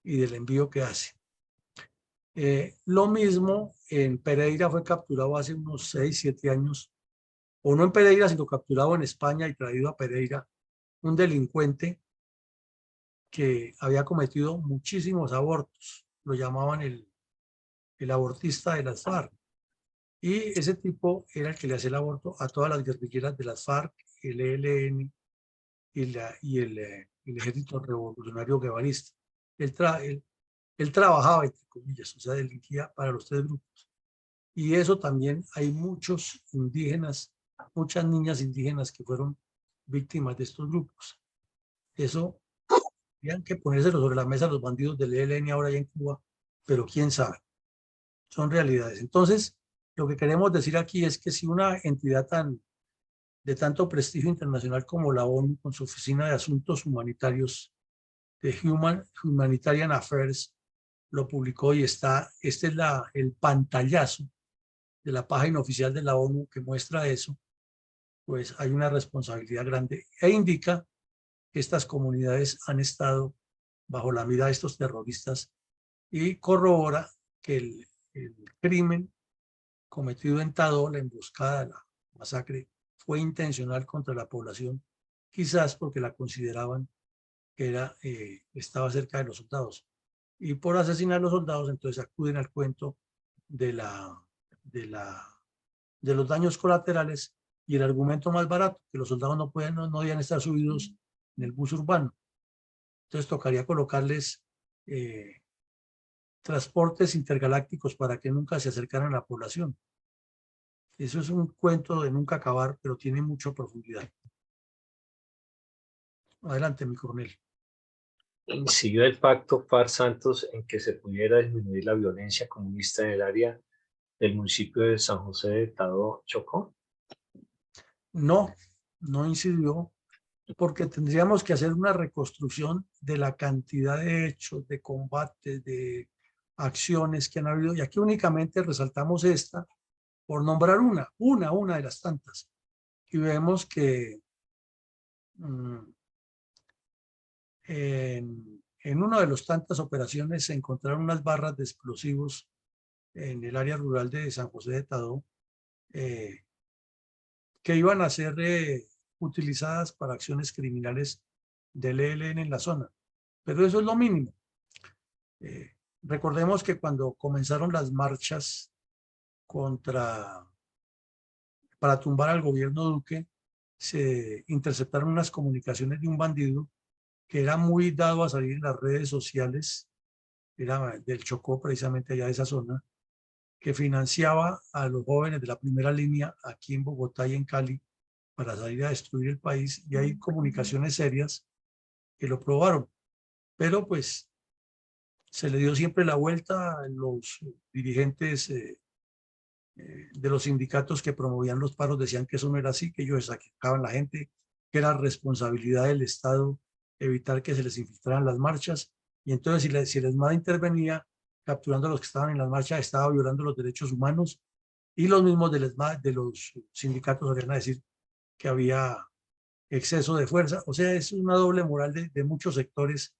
y del envío que hace. Lo mismo en Pereira, fue capturado hace unos 6, 7 años, o no en Pereira, sino capturado en España y traído a Pereira, un delincuente que había cometido muchísimos abortos. Lo llamaban el abortista de las FARC. Y ese tipo era el que le hacía el aborto a todas las guerrilleras de las FARC, el ELN y el Ejército Revolucionario Guevarista. Él trabajaba, entre comillas, o sea, delinquía para los 3 grupos. Y eso también hay muchos indígenas, muchas niñas indígenas que fueron víctimas de estos grupos. Eso Tendrían que ponérselo sobre la mesa los bandidos del ELN ahora ya en Cuba, pero quién sabe. Son realidades. Entonces, lo que queremos decir aquí es que si una entidad de tanto prestigio internacional como la ONU, con su Oficina de Asuntos Humanitarios de Humanitarian Affairs, lo publicó y este es el pantallazo de la página oficial de la ONU que muestra eso, pues hay una responsabilidad grande e indica que estas comunidades han estado bajo la mira de estos terroristas y corrobora que el crimen cometido en Tadó, la emboscada, la masacre, fue intencional contra la población, quizás porque la consideraban que estaba cerca de los soldados. Y por asesinar a los soldados, entonces acuden al cuento de los daños colaterales y el argumento más barato, que los soldados no debían estar subidos en el bus urbano. Entonces tocaría colocarles transportes intergalácticos para que nunca se acercaran a la población. Eso es un cuento de nunca acabar, pero tiene mucha profundidad. Adelante, mi coronel. ¿Siguió el pacto FARC-Santos en que se pudiera disminuir la violencia comunista en el área del municipio de San José de Tadó, Chocó? No, no incidió, porque tendríamos que hacer una reconstrucción de la cantidad de hechos, de combates, de acciones que han habido, y aquí únicamente resaltamos esta, por nombrar una de las tantas, y vemos que en una de las tantas operaciones se encontraron unas barras de explosivos en el área rural de San José de Tadó, que iban a ser utilizadas para acciones criminales del ELN en la zona. Pero eso es lo mínimo. Recordemos que cuando comenzaron las marchas para tumbar al gobierno Duque, se interceptaron unas comunicaciones de un bandido que era muy dado a salir en las redes sociales, era del Chocó, precisamente allá de esa zona, que financiaba a los jóvenes de la primera línea aquí en Bogotá y en Cali para salir a destruir el país, y hay comunicaciones serias que lo probaron, pero pues se le dio siempre la vuelta. Los dirigentes de los sindicatos que promovían los paros decían que eso no era así, que ellos sacaban la gente, que era responsabilidad del Estado evitar que se les infiltraran las marchas, y entonces si el ESMAD intervenía capturando a los que estaban en las marchas, estaba violando los derechos humanos, y los mismos del ESMAD, de los sindicatos, salían a decir que había exceso de fuerza. O sea, es una doble moral de muchos sectores,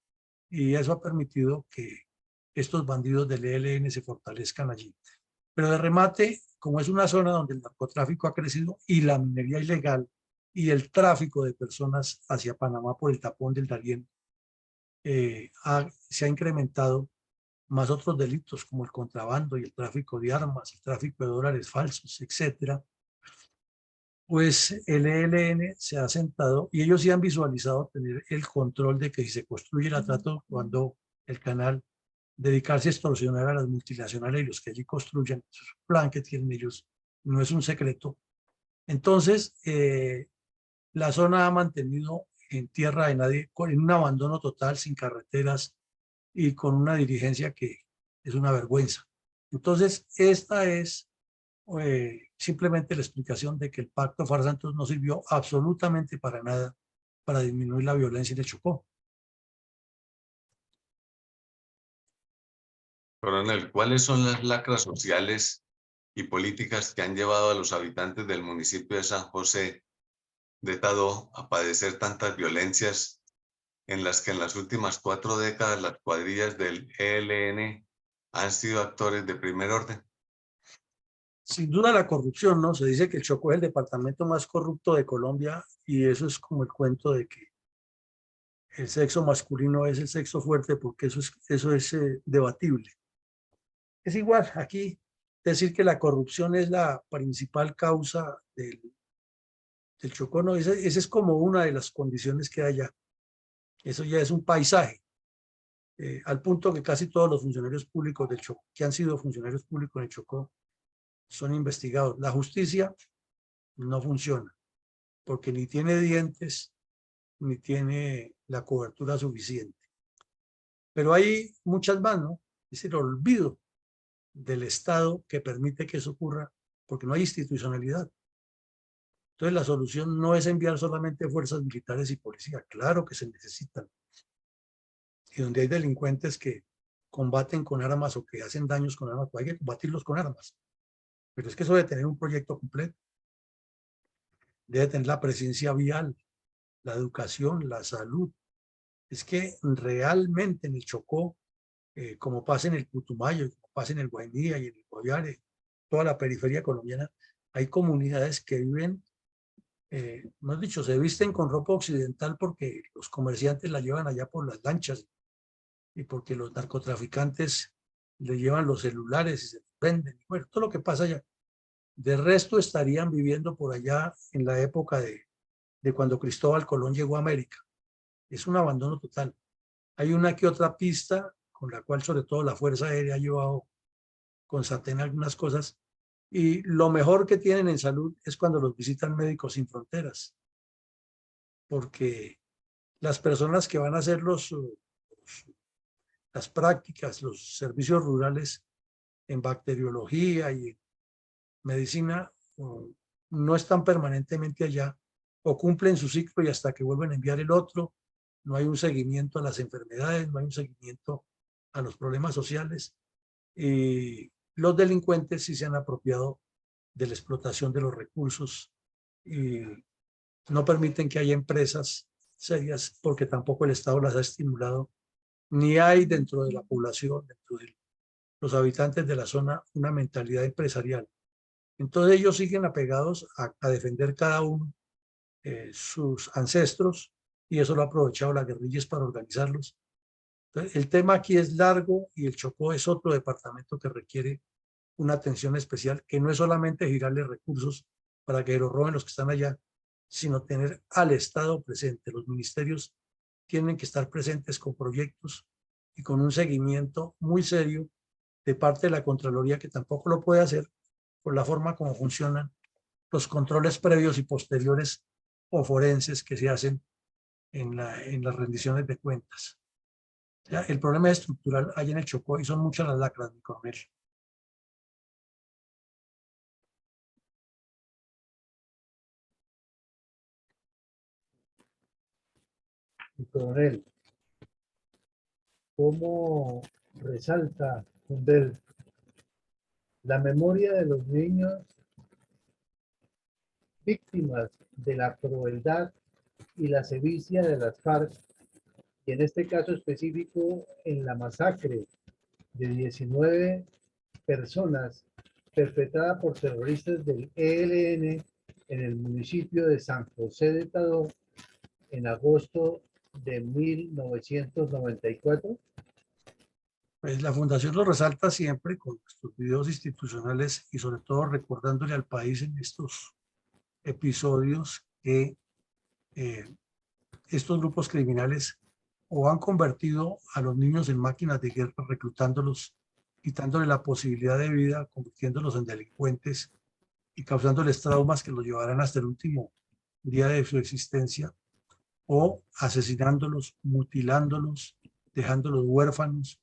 y eso ha permitido que estos bandidos del ELN se fortalezcan allí. Pero de remate, como es una zona donde el narcotráfico ha crecido y la minería ilegal y el tráfico de personas hacia Panamá por el tapón del Darién, se ha incrementado más otros delitos como el contrabando y el tráfico de armas, el tráfico de dólares falsos, etcétera. Pues el ELN se ha sentado y ellos sí han visualizado tener el control de que si se construye el atrato cuando el canal, dedicarse a extorsionar a las multinacionales y los que allí construyen. Eso es un plan que tienen ellos, no es un secreto. Entonces, la zona ha mantenido en tierra de nadie, en un abandono total, sin carreteras y con una dirigencia que es una vergüenza. Entonces, esta es simplemente la explicación de que el pacto FARC-Santos no sirvió absolutamente para nada para disminuir la violencia en el Chocó. Coronel, ¿cuáles son las lacras sociales y políticas que han llevado a los habitantes del municipio de San José de Tadó a padecer tantas violencias, en las que en las últimas 4 décadas las cuadrillas del ELN han sido actores de primer orden? Sin duda la corrupción, ¿no? Se dice que el Chocó es el departamento más corrupto de Colombia, y eso es como el cuento de que el sexo masculino es el sexo fuerte, porque eso es debatible. Es igual aquí decir que la corrupción es la principal causa del Chocó, no, esa es como una de las condiciones que hay allá. Eso ya es un paisaje, al punto que casi todos los funcionarios públicos del Chocó, que han sido funcionarios públicos en el Chocó, son investigados. La justicia no funciona, porque ni tiene dientes, ni tiene la cobertura suficiente. Pero hay muchas más, ¿no? Es el olvido del Estado que permite que eso ocurra, porque no hay institucionalidad. Entonces la solución no es enviar solamente fuerzas militares y policía, claro que se necesitan. Y donde hay delincuentes que combaten con armas o que hacen daños con armas, pues hay que combatirlos con armas. Pero es que eso debe tener un proyecto completo. Debe tener la presencia vial, la educación, la salud. Es que realmente en el Chocó, como pasa en el Putumayo, como pasa en el Guainía y en el Guaviare, toda la periferia colombiana, hay comunidades que viven, hemos dicho, se visten con ropa occidental porque los comerciantes la llevan allá por las lanchas y porque los narcotraficantes le llevan los celulares y se los venden. Bueno, todo lo que pasa allá. De resto estarían viviendo por allá en la época de cuando Cristóbal Colón llegó a América. Es un abandono total. Hay una que otra pista con la cual sobre todo la Fuerza Aérea ha llevado con sartén algunas cosas, y lo mejor que tienen en salud es cuando los visitan Médicos Sin Fronteras, porque las personas que van a hacer las prácticas, los servicios rurales en bacteriología y en medicina, no están permanentemente allá, o cumplen su ciclo y hasta que vuelven a enviar el otro. No hay un seguimiento a las enfermedades, no hay un seguimiento a los problemas sociales. Y los delincuentes sí se han apropiado de la explotación de los recursos y no permiten que haya empresas serias porque tampoco el Estado las ha estimulado, ni hay dentro de la población, dentro de los habitantes de la zona, una mentalidad empresarial. Entonces ellos siguen apegados a defender cada uno sus ancestros, y eso lo ha aprovechado las guerrillas para organizarlos. Entonces, el tema aquí es largo y el Chocó es otro departamento que requiere una atención especial, que no es solamente girarle recursos para que los roben los que están allá, sino tener al Estado presente. Los ministerios tienen que estar presentes con proyectos y con un seguimiento muy serio de parte de la Contraloría, que tampoco lo puede hacer por la forma como funcionan los controles previos y posteriores o forenses que se hacen en las rendiciones de cuentas. O sea, el problema es estructural hay en el Chocó y son muchas las lacras, mi coronel. Y coronel, ¿cómo resalta Humbert la memoria de los niños víctimas de la crueldad y la sevicia de las FARC, y en este caso específico en la masacre de 19 personas perpetrada por terroristas del ELN en el municipio de San José de Tadó en agosto de 1994? Pues la Fundación lo resalta siempre con nuestros videos institucionales y sobre todo recordándole al país en estos episodios que estos grupos criminales o han convertido a los niños en máquinas de guerra, reclutándolos, quitándoles la posibilidad de vida, convirtiéndolos en delincuentes y causándoles traumas que los llevarán hasta el último día de su existencia, o asesinándolos, mutilándolos, dejándolos huérfanos,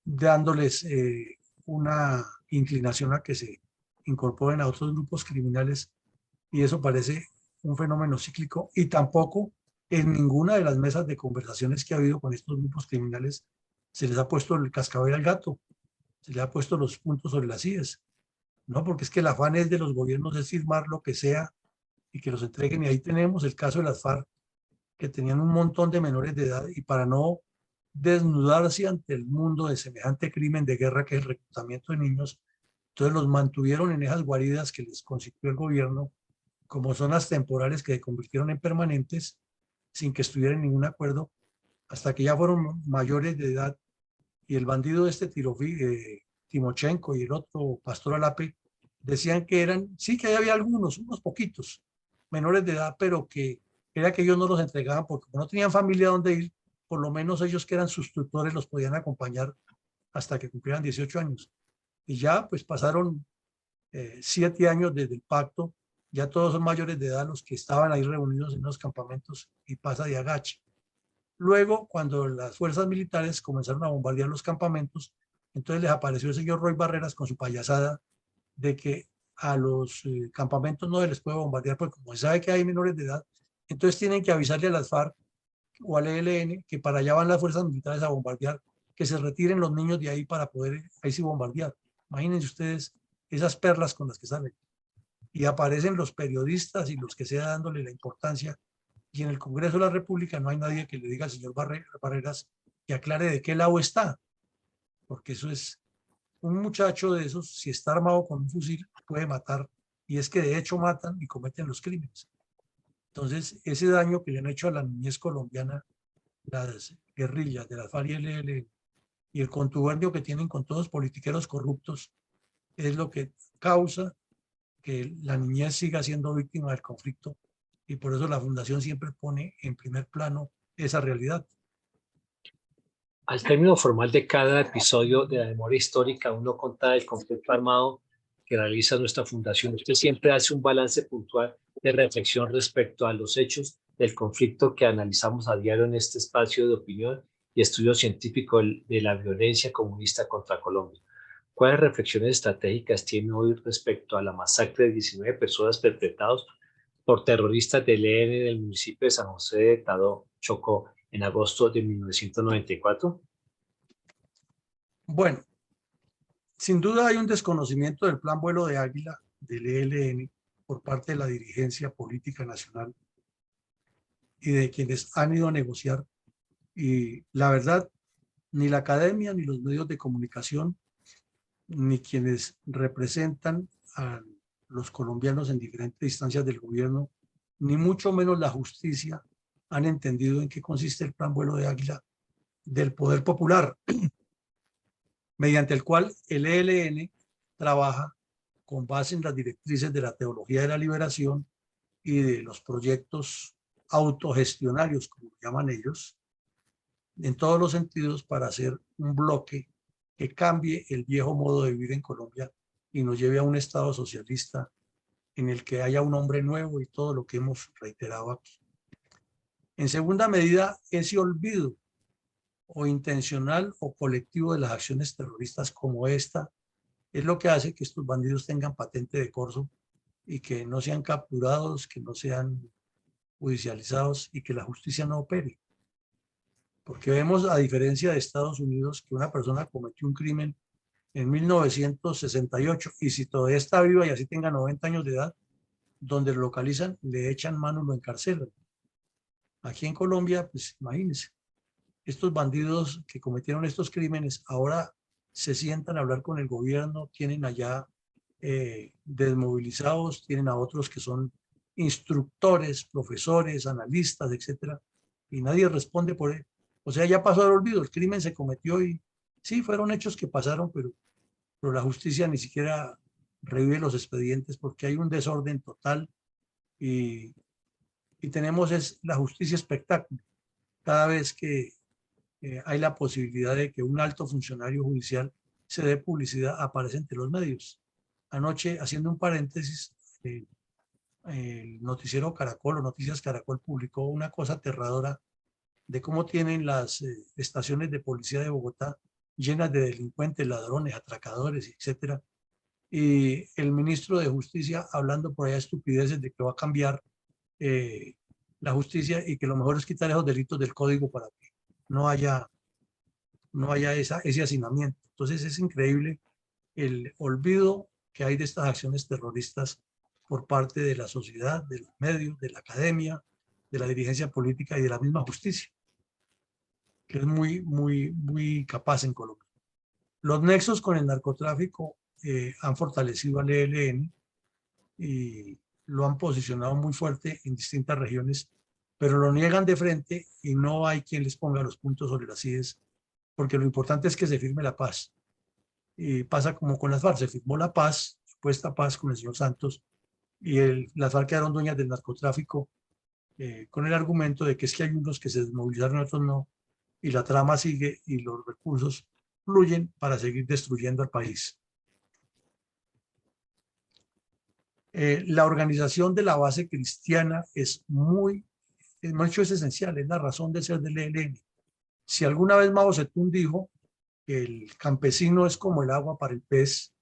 dándoles una inclinación a que se incorporen a otros grupos criminales, y eso parece un fenómeno cíclico, y tampoco en ninguna de las mesas de conversaciones que ha habido con estos grupos criminales se les ha puesto el cascabel al gato, se les ha puesto los puntos sobre las IES, ¿no? Porque es que el afán es de los gobiernos es firmar lo que sea y que los entreguen, y ahí tenemos el caso de las FARC, que tenían un montón de menores de edad, y para no desnudarse ante el mundo de semejante crimen de guerra que es el reclutamiento de niños, entonces los mantuvieron en esas guaridas que les constituyó el gobierno como zonas temporales que se convirtieron en permanentes sin que estuvieran en ningún acuerdo, hasta que ya fueron mayores de edad. Y el bandido Timochenko y el otro Pastor Alape decían que eran, sí que había algunos, unos poquitos menores de edad, pero que era que ellos no los entregaban porque como no tenían familia donde ir, por lo menos ellos que eran sus tutores los podían acompañar hasta que cumplieran 18 años. Y ya pues pasaron 7 años desde el pacto, ya todos son mayores de edad los que estaban ahí reunidos en los campamentos, y pasa de agache. Luego, cuando las fuerzas militares comenzaron a bombardear los campamentos, entonces les apareció el señor Roy Barreras con su payasada de que a los campamentos no se les puede bombardear porque como se sabe que hay menores de edad, entonces tienen que avisarle a las FARC o al ELN que para allá van las fuerzas militares a bombardear, que se retiren los niños de ahí para poder ahí sí bombardear. Imagínense ustedes esas perlas con las que salen. Y aparecen los periodistas y los que sea dándole la importancia. Y en el Congreso de la República no hay nadie que le diga al señor Barreras que aclare de qué lado está. Porque eso es un muchacho de esos, si está armado con un fusil, puede matar. Y es que de hecho matan y cometen los crímenes. Entonces, ese daño que le han hecho a la niñez colombiana, las guerrillas de la FARC y el ELN, y el contubernio que tienen con todos los politiqueros corruptos, es lo que causa que la niñez siga siendo víctima del conflicto. Y por eso la Fundación siempre pone en primer plano esa realidad. Al término formal de cada episodio de la memoria histórica, uno conta el conflicto armado que realiza nuestra fundación. Usted siempre hace un balance puntual de reflexión respecto a los hechos del conflicto que analizamos a diario en este espacio de opinión y estudio científico de la violencia comunista contra Colombia. ¿Cuáles reflexiones estratégicas tiene hoy respecto a la masacre de 19 personas perpetradas por terroristas del ELN en el municipio de San José de Tadó, Chocó, en agosto de 1994? Bueno, sin duda hay un desconocimiento del plan vuelo de Águila del ELN por parte de la dirigencia política nacional y de quienes han ido a negociar. Y la verdad, ni la academia, ni los medios de comunicación, ni quienes representan a los colombianos en diferentes instancias del gobierno, ni mucho menos la justicia, han entendido en qué consiste el plan vuelo de Águila del poder popular, mediante el cual el ELN trabaja con base en las directrices de la teología de la liberación y de los proyectos autogestionarios, como llaman ellos, en todos los sentidos para hacer un bloque que cambie el viejo modo de vivir en Colombia y nos lleve a un Estado socialista en el que haya un hombre nuevo y todo lo que hemos reiterado aquí. En segunda medida, ese olvido o intencional o colectivo de las acciones terroristas como esta es lo que hace que estos bandidos tengan patente de corso y que no sean capturados, que no sean judicializados y que la justicia no opere. Porque vemos, a diferencia de Estados Unidos, que una persona cometió un crimen en 1968 y si todavía está viva y así tenga 90 años de edad, donde lo localizan, le echan mano y lo encarcelan. Aquí en Colombia, pues imagínense, estos bandidos que cometieron estos crímenes ahora se sientan a hablar con el gobierno, tienen allá desmovilizados, tienen a otros que son instructores, profesores, analistas, etcétera, y nadie responde por él. O sea, ya pasó el olvido, el crimen se cometió y sí, fueron hechos que pasaron, pero la justicia ni siquiera revive los expedientes porque hay un desorden total y tenemos es la justicia espectáculo. Cada vez que hay la posibilidad de que un alto funcionario judicial se dé publicidad, aparece entre los medios. Anoche, haciendo un paréntesis, el noticiero Caracol o Noticias Caracol publicó una cosa aterradora de cómo tienen las estaciones de policía de Bogotá llenas de delincuentes, ladrones, atracadores, etcétera. Y el ministro de Justicia hablando por allá estupideces de que va a cambiar la justicia y que lo mejor es quitar esos delitos del código para que no haya ese hacinamiento. Entonces es increíble el olvido que hay de estas acciones terroristas por parte de la sociedad, de los medios, de la academia, de la dirigencia política y de la misma justicia, que es muy capaz en Colombia. Los nexos con el narcotráfico han fortalecido al ELN y lo han posicionado muy fuerte en distintas regiones, pero lo niegan de frente y no hay quien les ponga los puntos sobre las IES, porque lo importante es que se firme la paz. Y pasa como con las FARC, se firmó la paz, supuesta paz con el señor Santos, y las FARC quedaron dueñas del narcotráfico con el argumento de que es que hay unos que se desmovilizaron, otros no, y la trama sigue y los recursos fluyen para seguir destruyendo al país. La organización de la base cristiana es muy hemos dicho, es esencial, es la razón de ser del ELN. Si alguna vez Mao Zedong dijo que el campesino es como el agua para el pez,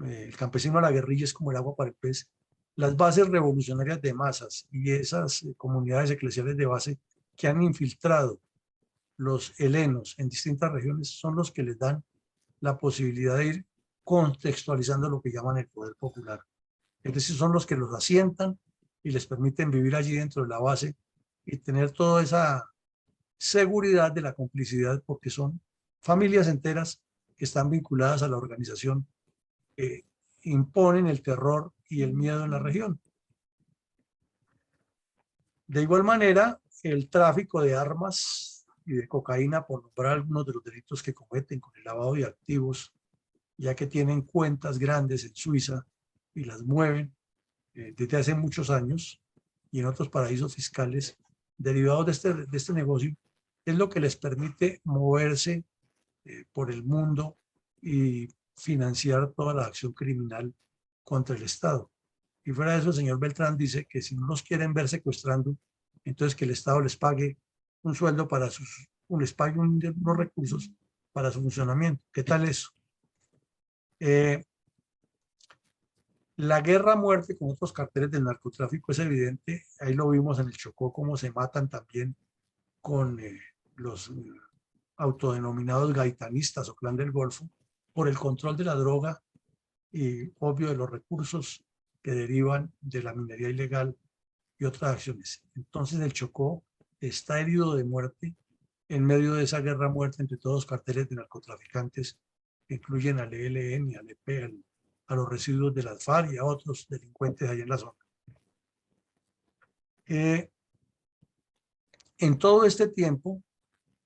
el campesino a la guerrilla es como el agua para el pez, las bases revolucionarias de masas y esas comunidades eclesiales de base que han infiltrado los helenos en distintas regiones son los que les dan la posibilidad de ir contextualizando lo que llaman el poder popular. Es decir, son los que los asientan y les permiten vivir allí dentro de la base y tener toda esa seguridad de la complicidad, porque son familias enteras que están vinculadas a la organización, que imponen el terror y el miedo en la región. De igual manera, el tráfico de armas y de cocaína, por nombrar algunos de los delitos que cometen con el lavado de activos, ya que tienen cuentas grandes en Suiza y las mueven desde hace muchos años y en otros paraísos fiscales derivados de este negocio, es lo que les permite moverse por el mundo y financiar toda la acción criminal contra el Estado. Y fuera de eso, el señor Beltrán dice que si no los quieren ver secuestrando, entonces que el Estado les pague un sueldo para les pague unos recursos para su funcionamiento. ¿Qué tal eso? La guerra a muerte con otros carteles del narcotráfico es evidente. Ahí lo vimos en el Chocó, cómo se matan también con los autodenominados gaitanistas o clan del Golfo por el control de la droga y, obvio, de los recursos que derivan de la minería ilegal y otras acciones. Entonces el Chocó está herido de muerte en medio de esa guerra a muerte entre todos los carteles de narcotraficantes que incluyen al ELN, al EP, a los residuos de las FARC y a otros delincuentes allá en la zona. En todo este tiempo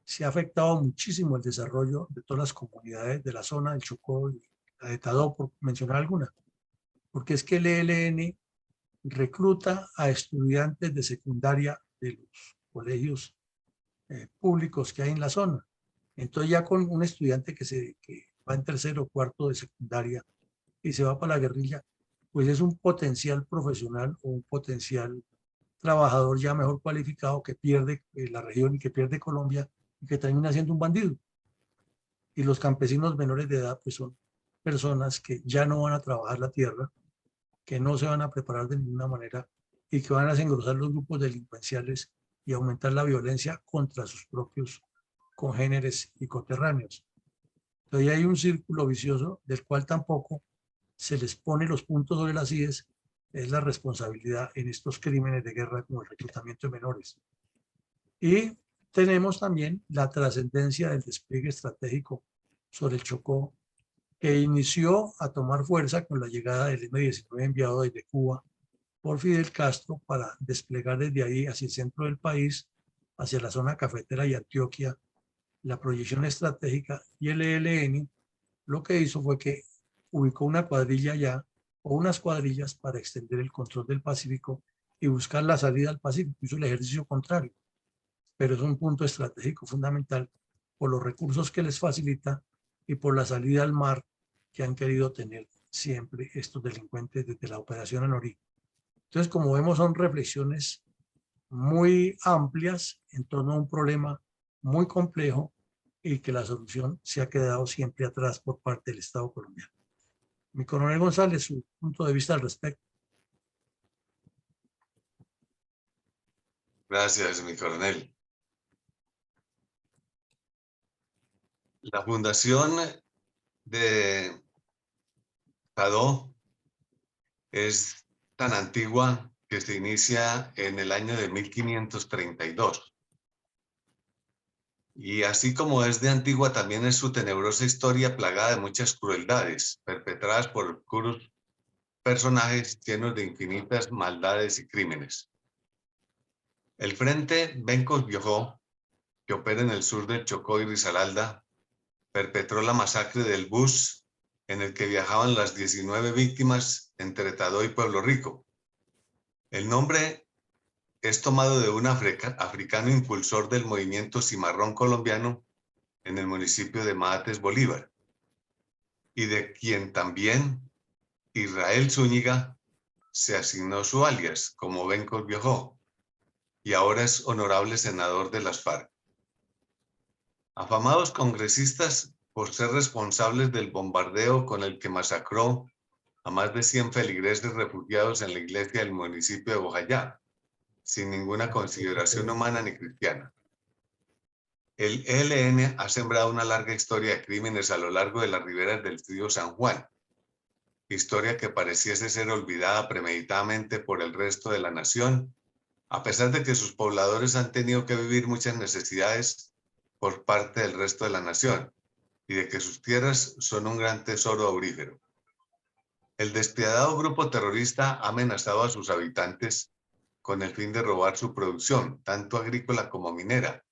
se ha afectado muchísimo el desarrollo de todas las comunidades de la zona del Chocó y la de Tadó, por mencionar alguna, porque es que el ELN recluta a estudiantes de secundaria de los colegios públicos que hay en la zona. Entonces ya con un estudiante que va en tercero o cuarto de secundaria y se va para la guerrilla, pues es un potencial profesional o un potencial trabajador ya mejor cualificado que pierde la región y que pierde Colombia y que termina siendo un bandido. Y los campesinos menores de edad pues son personas que ya no van a trabajar la tierra, que no se van a preparar de ninguna manera y que van a engrosar los grupos delincuenciales y aumentar la violencia contra sus propios congéneres y coterráneos. Entonces hay un círculo vicioso del cual tampoco se les pone los puntos sobre las IES, es la responsabilidad en estos crímenes de guerra como el reclutamiento de menores. Y tenemos también la trascendencia del despliegue estratégico sobre el Chocó, que inició a tomar fuerza con la llegada del M-19 enviado desde Cuba por Fidel Castro para desplegar desde ahí hacia el centro del país, hacia la zona cafetera y Antioquia, la proyección estratégica. Y el ELN lo que hizo fue que ubicó una cuadrilla allá o unas cuadrillas para extender el control del Pacífico y buscar la salida al Pacífico. Hizo el ejercicio contrario, pero es un punto estratégico fundamental por los recursos que les facilita y por la salida al mar que han querido tener siempre estos delincuentes desde la operación Anorí. Entonces, como vemos, son reflexiones muy amplias en torno a un problema muy complejo y que la solución se ha quedado siempre atrás por parte del Estado colombiano. Mi coronel González, su punto de vista al respecto. Gracias, mi coronel. La fundación de Tadó es tan antigua que se inicia en el año de 1532. Y así como es de antigua, también es su tenebrosa historia plagada de muchas crueldades, perpetradas por oscuros personajes llenos de infinitas maldades y crímenes. El Frente Bencos-Biojó, que opera en el sur del Chocó y Risaralda, perpetró la masacre del bus en el que viajaban las 19 víctimas entre Tadó y Pueblo Rico. El nombre es tomado de un africano impulsor del movimiento cimarrón colombiano en el municipio de Mahates, Bolívar, y de quien también Israel Zúñiga se asignó su alias como Bencos Biojó, y ahora es honorable senador de las FARC. Afamados congresistas por ser responsables del bombardeo con el que masacró a más de 100 feligreses refugiados en la iglesia del municipio de Bojayá, sin ninguna consideración humana ni cristiana. El ELN ha sembrado una larga historia de crímenes a lo largo de las riberas del río San Juan, historia que pareciese ser olvidada premeditadamente por el resto de la nación, a pesar de que sus pobladores han tenido que vivir muchas necesidades por parte del resto de la nación y de que sus tierras son un gran tesoro aurífero. El despiadado grupo terrorista ha amenazado a sus habitantes con el fin de robar su producción, tanto agrícola como minera,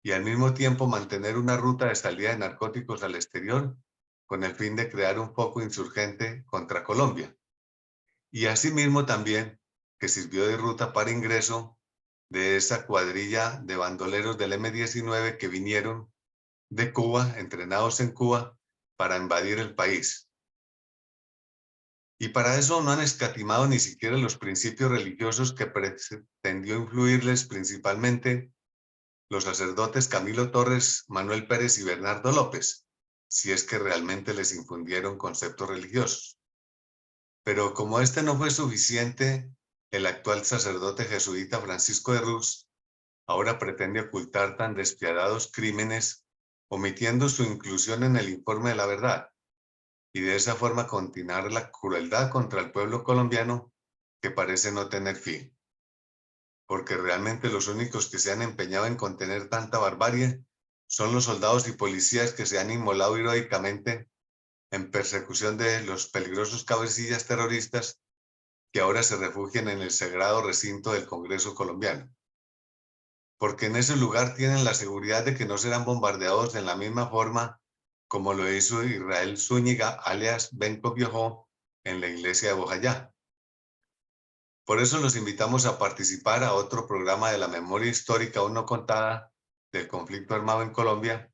y al mismo tiempo mantener una ruta de salida de narcóticos al exterior con el fin de crear un foco insurgente contra Colombia. Y asimismo también que sirvió de ruta para ingreso de esa cuadrilla de bandoleros del M-19 que vinieron de Cuba, entrenados en Cuba, para invadir el país. Y para eso no han escatimado ni siquiera los principios religiosos que pretendió influirles principalmente los sacerdotes Camilo Torres, Manuel Pérez y Bernardo López, si es que realmente les infundieron conceptos religiosos. Pero como este no fue suficiente, el actual sacerdote jesuita Francisco de Ruz ahora pretende ocultar tan despiadados crímenes, omitiendo su inclusión en el informe de la verdad, y de esa forma continuar la crueldad contra el pueblo colombiano que parece no tener fin. Porque realmente los únicos que se han empeñado en contener tanta barbarie son los soldados y policías que se han inmolado heroicamente en persecución de los peligrosos cabecillas terroristas que ahora se refugian en el sagrado recinto del Congreso colombiano. Porque en ese lugar tienen la seguridad de que no serán bombardeados en la misma forma como lo hizo Israel Zúñiga, alias Benco Biojó, en la iglesia de Bojayá. Por eso los invitamos a participar a otro programa de la memoria histórica aún no contada del conflicto armado en Colombia,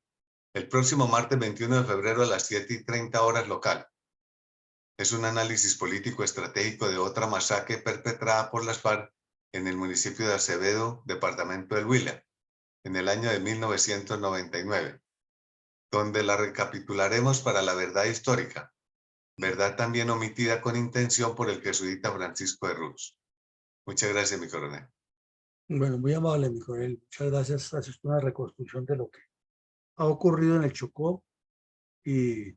el próximo martes 21 de febrero a las 7:30 horas local. Es un análisis político estratégico de otra masacre perpetrada por las FARC en el municipio de Acevedo, departamento del Huila, en el año de 1999, donde la recapitularemos para la verdad histórica, verdad también omitida con intención por el jesuita Francisco de Ruz. Muchas gracias, mi coronel. Bueno, muy amable, mi coronel. Muchas gracias. Hace una reconstrucción de lo que ha ocurrido en el Chocó y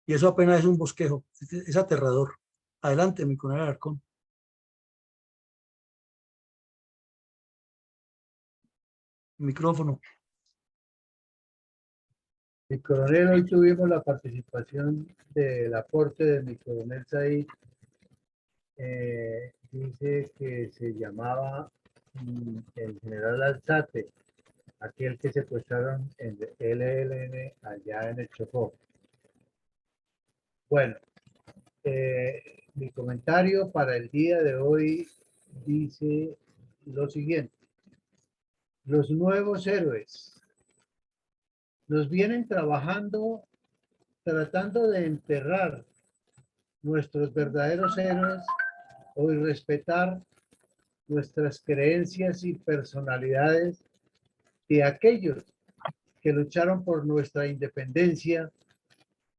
eso apenas es un bosquejo. Es aterrador. Adelante, mi coronel Alarcón. Micrófono. Mi coronel, hoy tuvimos la participación del aporte de mi coronel Said. Dice que se llamaba el general Alzate, aquel que secuestraron en el ELN allá en el Chocó. Bueno, mi comentario para el día de hoy dice lo siguiente. Los nuevos héroes nos vienen trabajando, tratando de enterrar nuestros verdaderos héroes o irrespetar nuestras creencias y personalidades de aquellos que lucharon por nuestra independencia,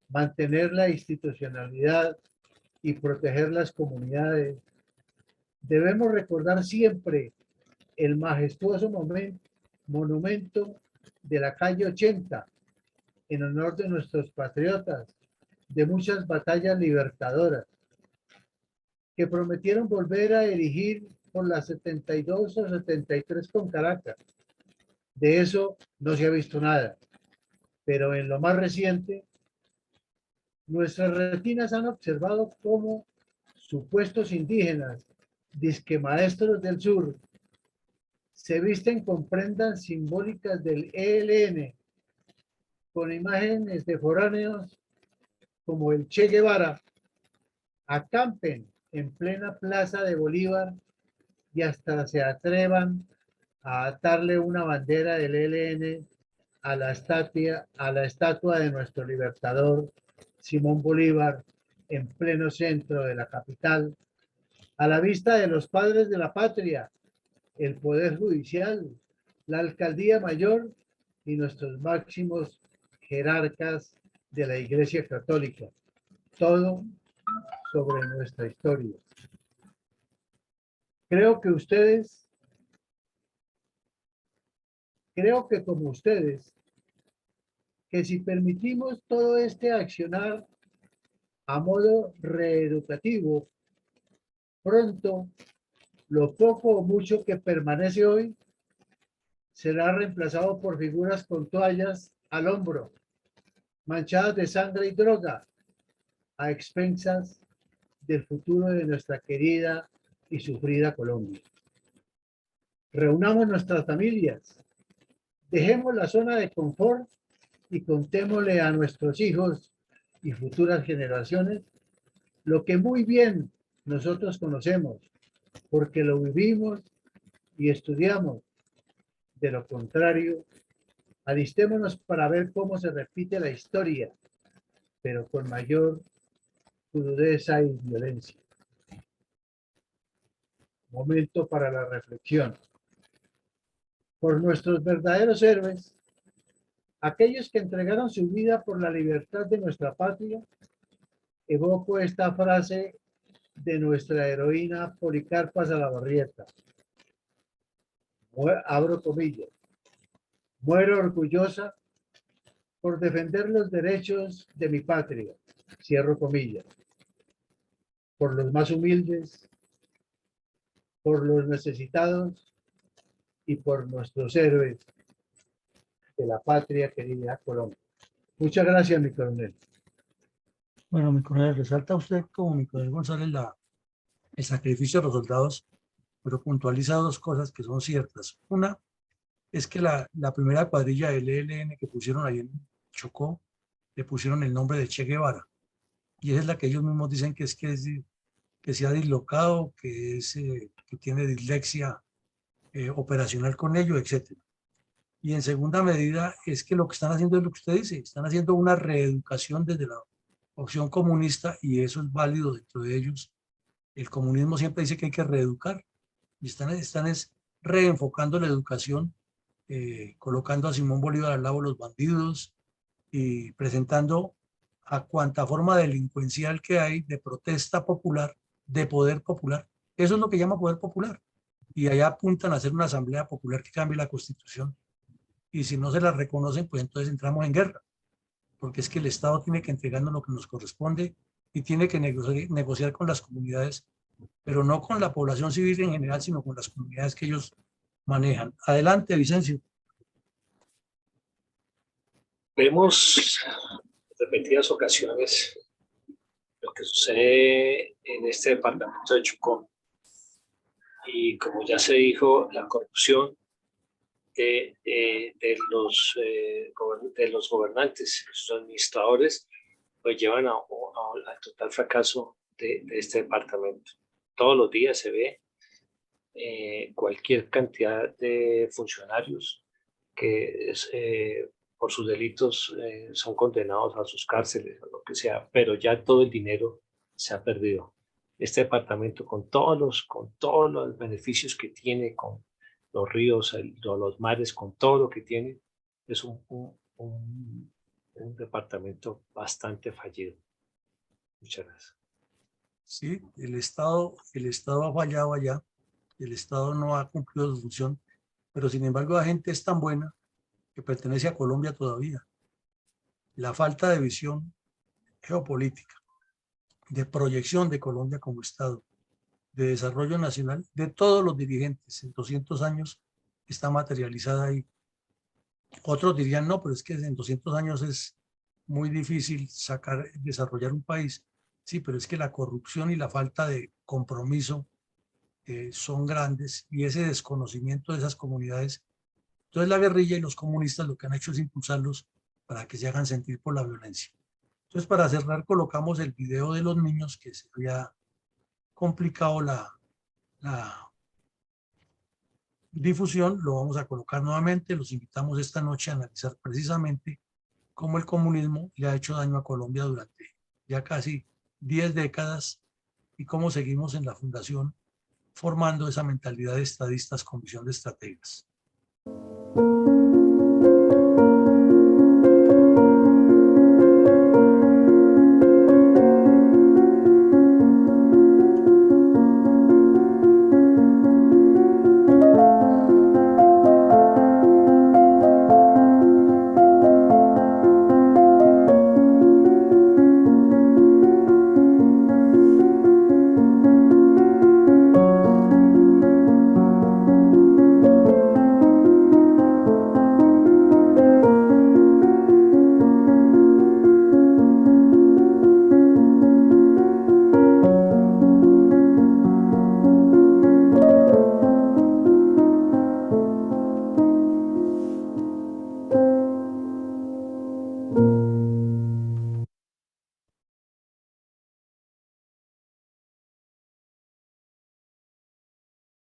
mantener la institucionalidad y proteger las comunidades. Debemos recordar siempre el majestuoso monumento de la calle 80 en honor de nuestros patriotas de muchas batallas libertadoras que prometieron volver a erigir por las 72 o 73 con Caracas. De eso no se ha visto nada, pero en lo más reciente, nuestras retinas han observado cómo supuestos indígenas, disque maestros del sur, se visten con prendas simbólicas del ELN, con imágenes de foráneos como el Che Guevara, acampen en plena plaza de Bolívar y hasta se atrevan a atarle una bandera del ELN a la estatua de nuestro libertador Simón Bolívar en pleno centro de la capital, a la vista de los padres de la patria el Poder Judicial, la Alcaldía Mayor y nuestros máximos jerarcas de la Iglesia Católica. Todo sobre nuestra historia. Creo que como ustedes, que si permitimos todo este accionar a modo reeducativo, pronto lo poco o mucho que permanece hoy será reemplazado por figuras con toallas al hombro, manchadas de sangre y droga, a expensas del futuro de nuestra querida y sufrida Colombia. Reunamos nuestras familias, dejemos la zona de confort y contémosle a nuestros hijos y futuras generaciones lo que muy bien nosotros conocemos, porque lo vivimos y estudiamos. De lo contrario, alistémonos para ver cómo se repite la historia, pero con mayor crudeza y violencia. Momento para la reflexión. Por nuestros verdaderos héroes, aquellos que entregaron su vida por la libertad de nuestra patria, evoco esta frase de nuestra heroína Policarpa Salabarrieta. Abro comillas. Muero orgullosa por defender los derechos de mi patria. Cierro comillas. Por los más humildes, por los necesitados y por nuestros héroes de la patria querida Colombia. Muchas gracias, mi coronel. Bueno, mi coronel, resalta usted como mi coronel González el sacrificio de los soldados, pero puntualiza dos cosas que son ciertas. Una es que la primera cuadrilla del ELN que pusieron ahí en Chocó, le pusieron el nombre de Che Guevara. Y esa es la que ellos mismos dicen que que se ha dislocado, que tiene dislexia operacional con ello, etc. Y en segunda medida es que lo que están haciendo es lo que usted dice, están haciendo una reeducación desde la opción comunista y eso es válido dentro de ellos. El comunismo siempre dice que hay que reeducar y están reenfocando la educación, colocando a Simón Bolívar al lado de los bandidos y presentando a cuanta forma delincuencial que hay de protesta popular, de poder popular. Eso es lo que llama poder popular. Y allá apuntan a hacer una asamblea popular que cambie la constitución. Y si no se la reconocen, pues entonces entramos en guerra. Porque es que el Estado tiene que entregarnos lo que nos corresponde y tiene que negociar con las comunidades, pero no con la población civil en general, sino con las comunidades que ellos manejan. Adelante, Vicencio. Vemos en repetidas ocasiones lo que sucede en este departamento de Chocó. Y como ya se dijo, la corrupción de los gobernantes, sus administradores, pues llevan al total fracaso de este departamento. Todos los días se ve cualquier cantidad de funcionarios que por sus delitos son condenados a sus cárceles o lo que sea, pero ya todo el dinero se ha perdido. Este departamento, con todos los beneficios que tiene, con los ríos, los mares, con todo lo que tiene, es un departamento bastante fallido. Muchas gracias. Sí, el Estado ha fallado allá, el Estado no ha cumplido su función, pero sin embargo la gente es tan buena que pertenece a Colombia todavía. La falta de visión geopolítica, de proyección de Colombia como Estado, de desarrollo nacional, de todos los dirigentes en 200 años está materializada ahí. Otros dirían, no, pero es que en 200 años es muy difícil desarrollar un país. Sí, pero es que la corrupción y la falta de compromiso son grandes y ese desconocimiento de esas comunidades. Entonces la guerrilla y los comunistas lo que han hecho es impulsarlos para que se hagan sentir por la violencia. Entonces para cerrar colocamos el video de los niños que se había complicado la difusión, lo vamos a colocar nuevamente. Los invitamos esta noche a analizar precisamente cómo el comunismo le ha hecho daño a Colombia durante ya casi 10 décadas y cómo seguimos en la fundación formando esa mentalidad de estadistas con visión de estrategas.